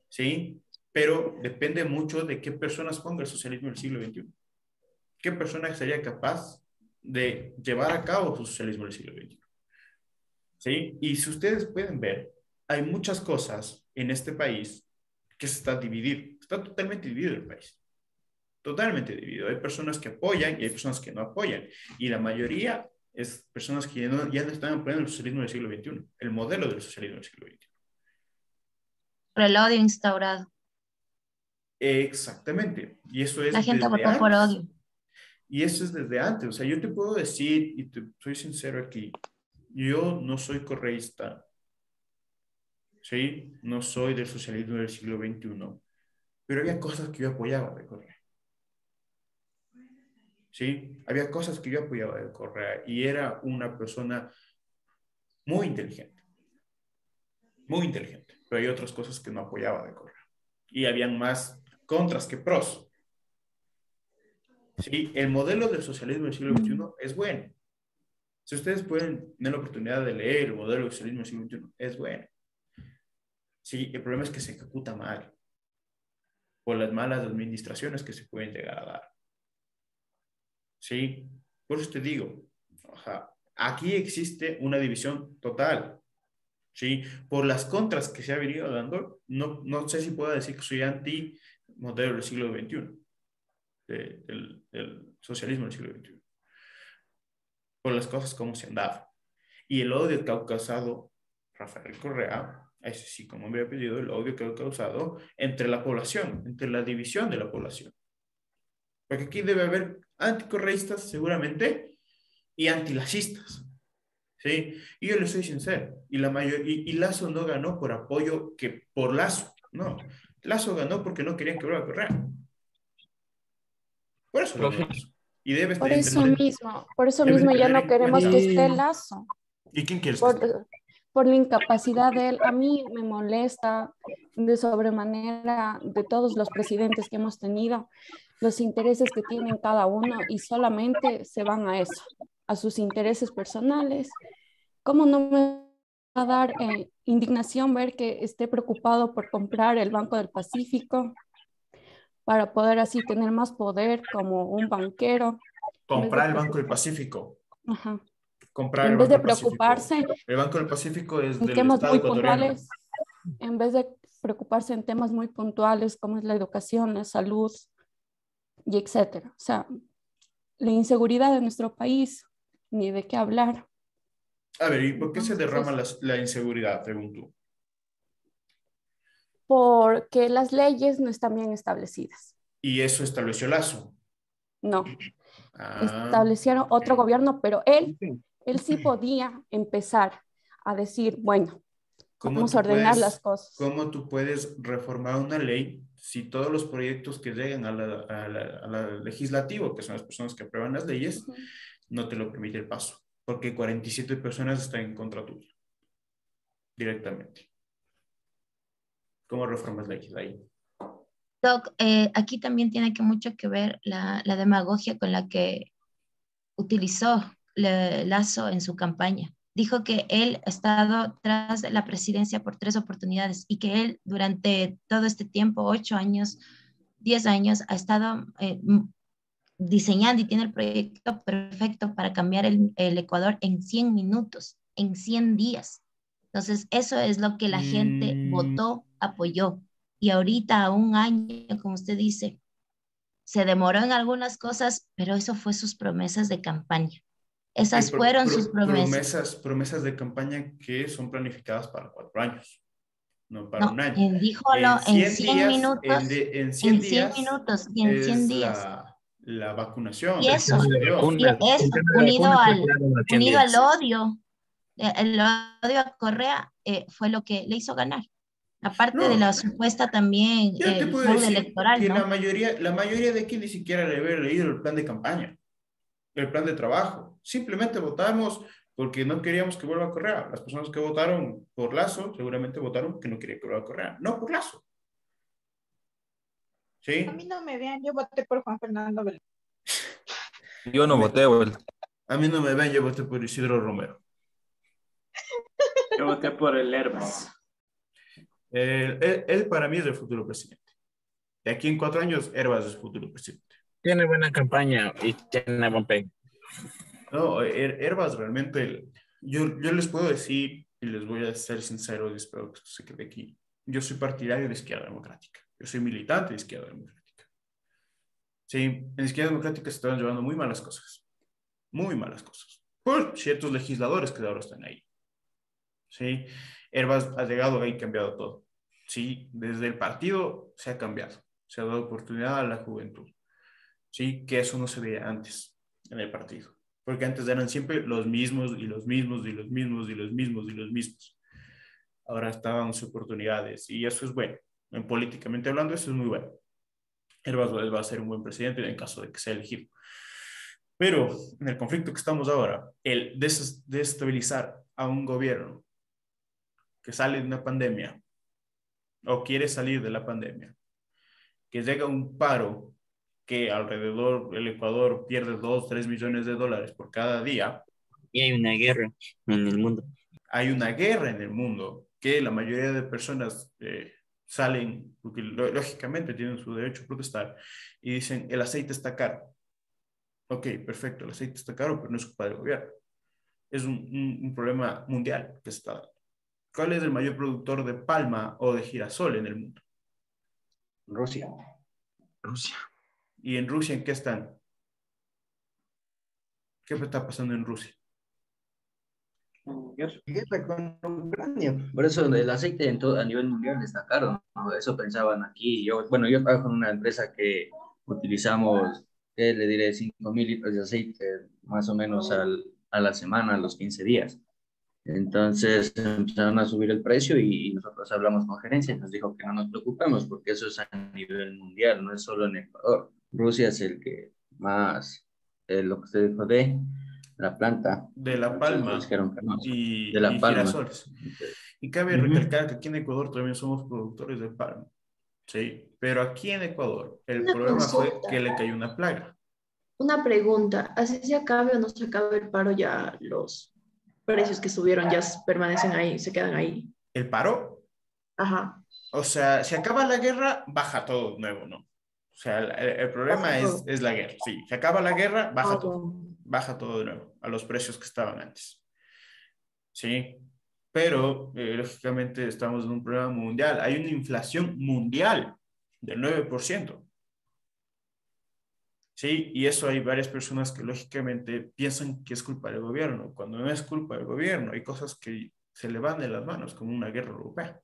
¿Sí? Pero depende mucho de qué personas ponga el socialismo del siglo XXI. ¿Qué persona sería capaz de llevar a cabo su socialismo del siglo XXI? ¿Sí? Y si ustedes pueden ver, hay muchas cosas en este país que se está dividido. Está totalmente dividido el país. Totalmente dividido. Hay personas que apoyan y hay personas que no apoyan. Y la mayoría es personas que ya no están apoyando el socialismo del siglo XXI, el modelo del socialismo del siglo XXI. Por el odio instaurado. Exactamente. Y eso es la gente votó por odio. Y eso es desde antes. O sea, yo te puedo decir, y soy sincero aquí, yo no soy correísta. ¿Sí? No soy del socialismo del siglo XXI. Pero había cosas que yo apoyaba de Correa. ¿Sí? Había cosas que yo apoyaba de Correa. Y era una persona muy inteligente. Muy inteligente. Pero hay otras cosas que no apoyaba de Correa. Y habían más contras que pros. ¿Sí? El modelo del socialismo del siglo XXI es bueno. Si ustedes pueden tener la oportunidad de leer el modelo de socialismo del siglo XXI, es bueno. Sí, el problema es que se ejecuta mal por las malas administraciones que se pueden llegar a dar. Sí, por eso te digo, ajá, aquí existe una división total. Sí, por las contras que se ha venido dando, no sé si puedo decir que soy anti modelo del siglo XXI, del socialismo del siglo XXI, por las cosas como se han dado. Y el odio que ha causado Rafael Correa, ese sí, como me había pedido, el odio que ha causado entre la población, entre la división de la población. Porque aquí debe haber anticorreístas, seguramente, y antilacistas. ¿Sí? Y yo le soy sincero, y Lazo no ganó por apoyo que por Lazo, no. Lazo ganó porque no querían que vuelva a Correa. Por eso ganó Lazo. Y debes por eso mismo ya no queremos que esté Lazo. ¿Y quién quieres que esté? Por la incapacidad de él. A mí me molesta de sobremanera de todos los presidentes que hemos tenido, los intereses que tienen cada uno y solamente se van a eso, a sus intereses personales. ¿Cómo no me va a dar indignación ver que esté preocupado por comprar el Banco del Pacífico para poder así tener más poder como un banquero? Comprar el Banco del Pacífico. Ajá. Comprar en el vez de Banco del preocuparse Pacífico. El Banco del Pacífico es en del temas Estado muy ecuatoriano. puntuales, en vez de preocuparse en temas muy puntuales como es la educación, la salud y etcétera. O sea, la inseguridad de nuestro país, ni de qué hablar. A ver, ¿y por qué se derrama la inseguridad, según tú? Porque las leyes no están bien establecidas. ¿Y eso estableció Lazo? No. Establecieron otro gobierno, pero él sí podía empezar a decir, bueno, vamos a ordenar las cosas. ¿Cómo tú puedes reformar una ley si todos los proyectos que llegan a la legislativo, que son las personas que aprueban las leyes, no te lo permite el paso? Porque 47 personas están en contra tuya, directamente. ¿Cómo reformas leyes ahí? Doc, aquí también tiene mucho que ver la demagogia con la que utilizó Lazo en su campaña. Dijo que él ha estado tras la presidencia por 3 oportunidades y que él durante todo este tiempo, 8 años, 10 años, ha estado diseñando y tiene el proyecto perfecto para cambiar el Ecuador en 100 minutos, en 100 días. Entonces, eso es lo que la gente votó, apoyó. Y ahorita, a un año, como usted dice, se demoró en algunas cosas, pero eso fue sus promesas de campaña. Esas fueron sus promesas. Promesas de campaña que son planificadas para 4 años, no para un año. Díjolo en 100 minutos. En 100 días minutos y en 100 días. La vacunación. Y eso, unido al odio, el odio a Correa fue lo que le hizo ganar. Aparte de la supuesta también fraude electoral, que ¿no? la mayoría de aquí ni siquiera le había leído el plan de campaña, el plan de trabajo. Simplemente votamos porque no queríamos que vuelva a Correa. Las personas que votaron por Lazo seguramente votaron que no quería que vuelva a Correa, no por Lazo. ¿Sí? A mí no me vean, yo voté por Juan Fernando Belén. Yo no voté, güey. A mí no me ven, yo voté por Isidro Romero. Yo voté por el Herbas. Él para mí es el futuro presidente. De aquí en 4 años, Herbas es el futuro presidente. Tiene buena campaña y tiene buen pegue. No, Herbas realmente, yo les puedo decir, y les voy a ser sincero, y espero que esto se quede aquí. Yo soy partidario de Izquierda Democrática. Yo soy militante de Izquierda Democrática. Sí, en Izquierda Democrática se están llevando muy malas cosas. Muy malas cosas. Por ciertos legisladores que ahora están ahí. Sí, Herbas ha llegado ahí y cambiado todo. Sí, desde el partido se ha cambiado. Se ha dado oportunidad a la juventud. Sí, que eso no se veía antes en el partido. Porque antes eran siempre los mismos y los mismos y los mismos y los mismos y los mismos. Ahora estaban las oportunidades y eso es bueno. Políticamente hablando, eso es muy bueno. Herbas va a ser un buen presidente en caso de que sea elegido. Pero en el conflicto que estamos ahora, el desestabilizar a un gobierno que sale de una pandemia o quiere salir de la pandemia, que llega un paro que alrededor del Ecuador pierde 2-3 millones de dólares por cada día, y hay una guerra en el mundo. Hay una guerra en el mundo que la mayoría de personas salen, porque lógicamente tienen su derecho a protestar, y dicen, el aceite está caro. Ok, perfecto, el aceite está caro, pero no es culpa del gobierno. Es un problema mundial que se está dando. ¿Cuál es el mayor productor de palma o de girasol en el mundo? Rusia. Rusia. ¿Y en Rusia en qué están? ¿Qué está pasando en Rusia? Guerra con Ucrania. Por eso el aceite a nivel mundial está caro, ¿no? Eso pensaban aquí. Yo trabajo en una empresa que utilizamos, ¿qué le diré? 5.000 litros de aceite más o menos a la semana, a los 15 días. Entonces empezaron a subir el precio y nosotros hablamos con gerencia y nos dijo que no nos preocupemos porque eso es a nivel mundial, no es solo en Ecuador. Rusia es el que más, lo que usted dijo de la planta. De la palma de la palma. girasoles. Y cabe recalcar que aquí en Ecuador también somos productores de palma. Sí, pero aquí en Ecuador el problema fue que le cayó una plaga. Una pregunta, ¿así se acabe o no se acabe el paro ya los precios que subieron ya permanecen ahí, se quedan ahí? ¿El paro? Ajá. O sea, si acaba la guerra, baja todo de nuevo, ¿no? O sea, el problema es la guerra. Sí, se acaba la guerra, baja todo. Baja todo de nuevo a los precios que estaban antes. Sí, pero lógicamente estamos en un problema mundial. Hay una inflación mundial del 9%. Sí, y eso hay varias personas que lógicamente piensan que es culpa del gobierno, cuando no es culpa del gobierno. Hay cosas que se le van de las manos, como una guerra europea.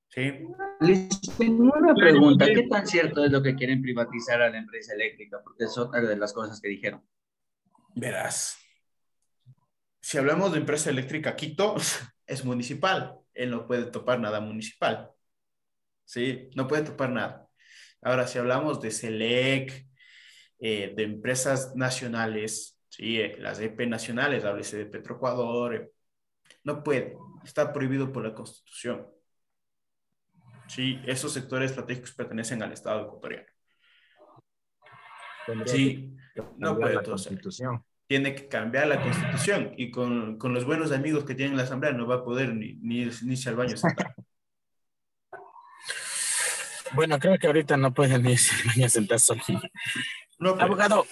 Sí. Les tengo una pregunta. ¿Qué tan cierto es lo que quieren privatizar a la empresa eléctrica? Porque es otra de las cosas que dijeron. Verás, si hablamos de empresa eléctrica, Quito es municipal. Él no puede topar nada municipal. Sí, no puede topar nada. Ahora, si hablamos de SELEC, de empresas nacionales, ¿sí? Las EP nacionales, háblese de Petroecuador, no puede. Está prohibido por la Constitución. Sí, esos sectores estratégicos pertenecen al Estado ecuatoriano. Sí, no puede todo ser. Tiene que cambiar la Constitución y con los buenos amigos que tiene en la Asamblea no va a poder ni irse al baño a sentar. Bueno, creo que ahorita no pueden ni irse al baño a sentar solo. No, abogado,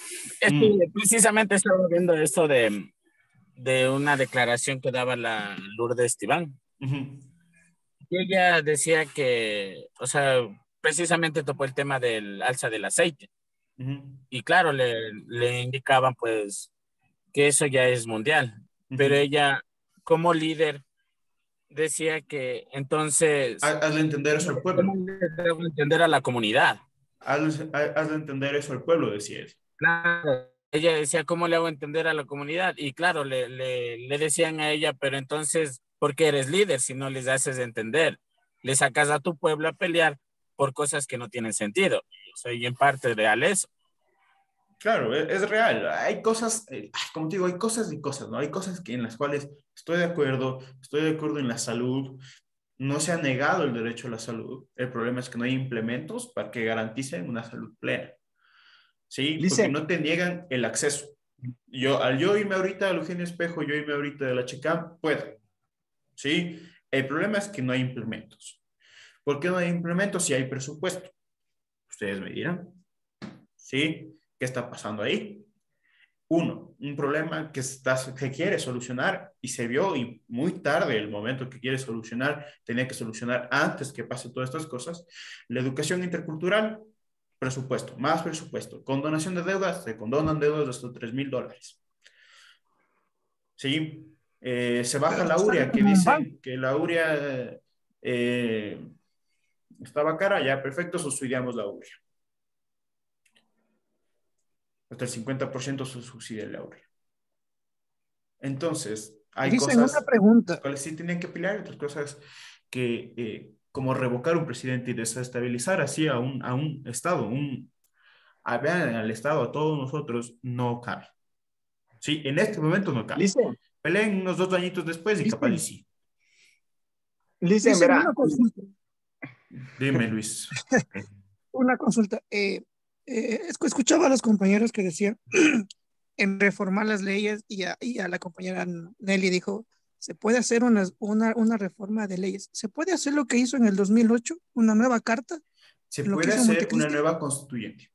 precisamente estaba viendo esto de una declaración que daba la Lourdes Esteban. Y ella decía que, o sea, precisamente topó el tema del alza del aceite. Y claro, le indicaban pues que eso ya es mundial. Pero ella, como líder, decía que entonces... Hazle entender eso al pueblo. ¿Cómo le debo entender a la comunidad? Hazle entender eso al pueblo, decía él. Claro. Ella decía, ¿cómo le hago entender a la comunidad? Y claro, le decían a ella, pero entonces, ¿por qué eres líder si no les haces entender? Le sacas a tu pueblo a pelear por cosas que no tienen sentido. O sea, y en parte real eso. Claro, es real. Hay cosas, como te digo, hay cosas y cosas, ¿no? Hay cosas en las cuales estoy de acuerdo en la salud. No se ha negado el derecho a la salud. El problema es que no hay implementos para que garanticen una salud plena. ¿Sí? Porque no te niegan el acceso. Al yo irme ahorita al Eugenio Espejo, yo irme ahorita de la Checam, puedo. ¿Sí? El problema es que no hay implementos. ¿Por qué no hay implementos si hay presupuesto? Ustedes me dirán. ¿Sí? ¿Qué está pasando ahí? Un problema que se quiere solucionar y se vio y muy tarde el momento que quiere solucionar, tenía que solucionar antes que pase todas estas cosas. La educación intercultural, presupuesto, más presupuesto. Condonación de deudas, se condonan deudas de hasta $3,000. ¿Sí? Se baja la urea, que dicen que la urea estaba cara, ya perfecto, subsidiamos la urea. Hasta el 50% se subsidia el urea. Entonces, hay cosas una pregunta. cuales sí tienen que pelear, otras cosas que, como revocar un presidente y desestabilizar así a un Estado, al Estado, a todos nosotros, no cabe. Sí, en este momento no cabe. Peleen unos 2 añitos después y capaz sí. Una consulta. Dime, Luis. Una consulta. Escuchaba a los compañeros que decían en reformar las leyes y a la compañera Nelly dijo, se puede hacer una reforma de leyes. ¿Se puede hacer lo que hizo en el 2008, una nueva carta? Se Lo que puede hizo hacer una Montecristi. nueva constituyente.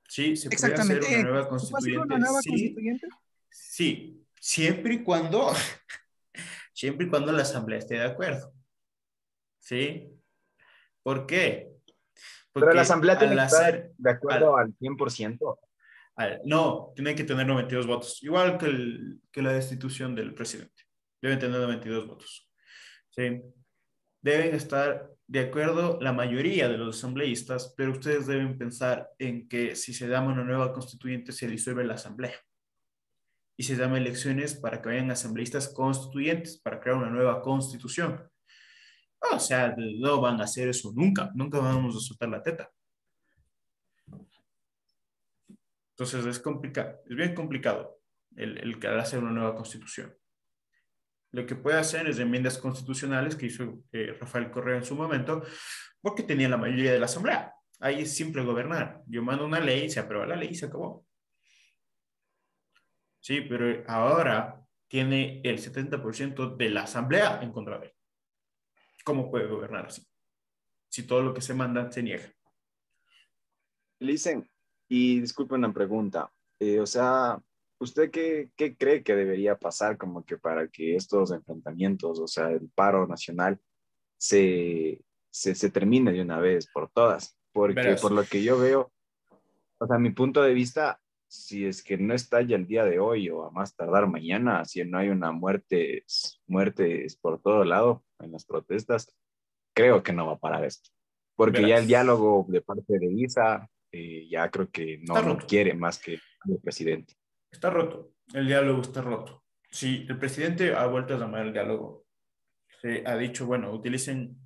Sí, se puede hacer Exactamente. una nueva ¿Se puede hacer una constituyente. nueva Sí, constituyente? sí, siempre y cuando, siempre y cuando la asamblea esté de acuerdo. ¿Sí? ¿Por qué? Pero la Porque asamblea tiene al que estar hacer, de acuerdo al 100%. no, tiene que tener 92 votos, igual que la destitución del presidente. Deben tener 92 votos. ¿Sí? Deben estar de acuerdo la mayoría de los asambleístas, pero ustedes deben pensar en que si se da una nueva constituyente, se disuelve la asamblea. Y se llaman elecciones para que vayan asambleístas constituyentes, para crear una nueva constitución. O sea, no van a hacer eso nunca, nunca vamos a soltar la teta. Entonces es complicado, es bien complicado el querer hacer una nueva constitución. Lo que puede hacer es enmiendas constitucionales que hizo Rafael Correa en su momento, porque tenía la mayoría de la asamblea. Ahí es simple gobernar. Yo mando una ley, se aprueba la ley y se acabó. Sí, pero ahora tiene el 70% de la asamblea en contra de él. ¿Cómo puede gobernar así? Si todo lo que se manda se niega. Listen, y disculpen una pregunta. O sea, ¿usted qué cree que debería pasar como que para que estos enfrentamientos, o sea, el paro nacional, se termine de una vez por todas? Porque Verás. por lo que yo veo, o sea, mi punto de vista, si es que no estalla el día de hoy o a más tardar mañana, si no hay una muertes por todo lado en las protestas, creo que no va a parar esto. Porque ya el Verás. diálogo de parte de ISA ya creo que Está no roto. quiere más que el presidente. Está roto. El diálogo está roto. Sí, el presidente ha vuelto a llamar el diálogo. Se ha dicho, bueno, utilicen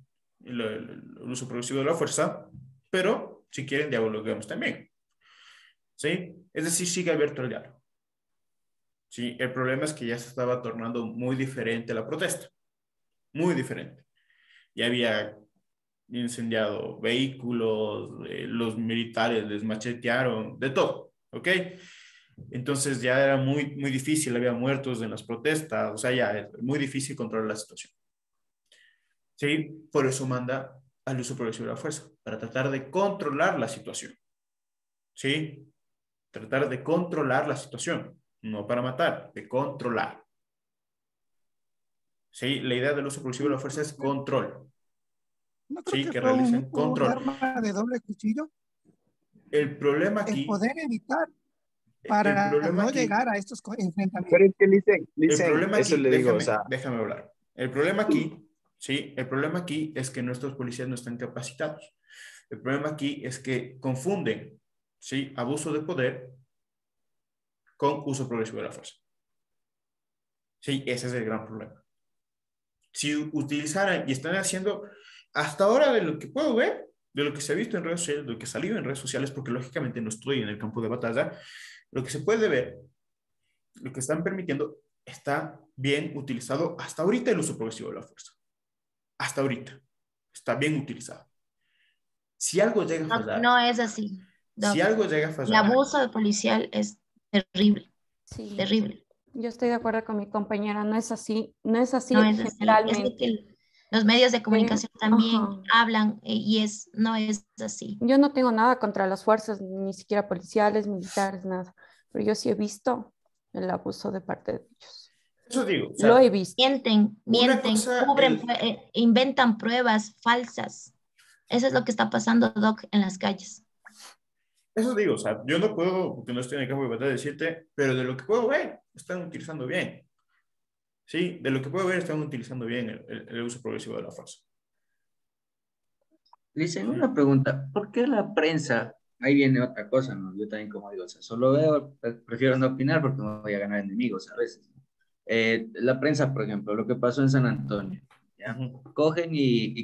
el uso progresivo de la fuerza, pero si quieren dialoguemos también. ¿Sí? Es decir, sigue abierto el diálogo. Sí, el problema es que ya se estaba tornando muy diferente la protesta. Muy diferente. Ya había incendiado vehículos, los militares les machetearon, de todo, ¿ok? Entonces ya era muy, muy difícil, había muertos en las protestas, o sea, ya es muy difícil controlar la situación. ¿Sí? Por eso manda al uso progresivo de la fuerza, para tratar de controlar la situación. ¿Sí? Tratar de controlar la situación, no para matar, de controlar. ¿Sí? La idea del uso progresivo de la fuerza es control. No creo Sí, que que fue realicen un control. arma de doble cuchillo. El problema El aquí, poder evitar el para problema no aquí, llegar a estos enfrentamientos. Pero es que el listen, problema eso aquí, le digo, o sea, déjame hablar. El problema aquí, sí, el problema aquí es que nuestros policías no están capacitados. El problema aquí es que confunden, sí, abuso de poder con uso progresivo de la fuerza. Sí, ese es el gran problema. Si utilizaran y están haciendo, hasta ahora de lo que puedo ver, de lo que se ha visto en redes sociales, de lo que ha salido en redes sociales, porque lógicamente no estoy en el campo de batalla, lo que se puede ver, lo que están permitiendo, está bien utilizado hasta ahorita el uso progresivo de la fuerza. Hasta ahorita. Está bien utilizado. Si algo llega a No, fallar, no es así, si Doc. algo llega a El fallar, abuso policial es terrible, Sí, terrible. yo estoy de acuerdo con mi compañera, no es así, no es así No es así. Es lo generalmente. que los medios de comunicación también Ajá. hablan no es así. Yo no tengo nada contra las fuerzas, ni siquiera policiales, militares, nada, pero yo sí he visto el abuso de parte de ellos. eso digo, o Lo he sea, visto. Mienten, una cosa, cubren, inventan pruebas falsas. Eso es lo que está pasando, Doc, en las calles. eso digo, o sea, yo no puedo, porque no estoy en el campo de batalla, decirte, pero de lo que puedo ver, están utilizando bien. Sí, de lo que puedo ver, están utilizando bien el uso progresivo de la fuerza. Dicen una pregunta, ¿por qué la prensa? Ahí viene otra cosa, ¿no? Yo también como digo, o sea, solo veo, prefiero no opinar porque me voy a ganar enemigos a veces. La prensa, por ejemplo, lo que pasó en San Antonio, ¿ya? Cogen y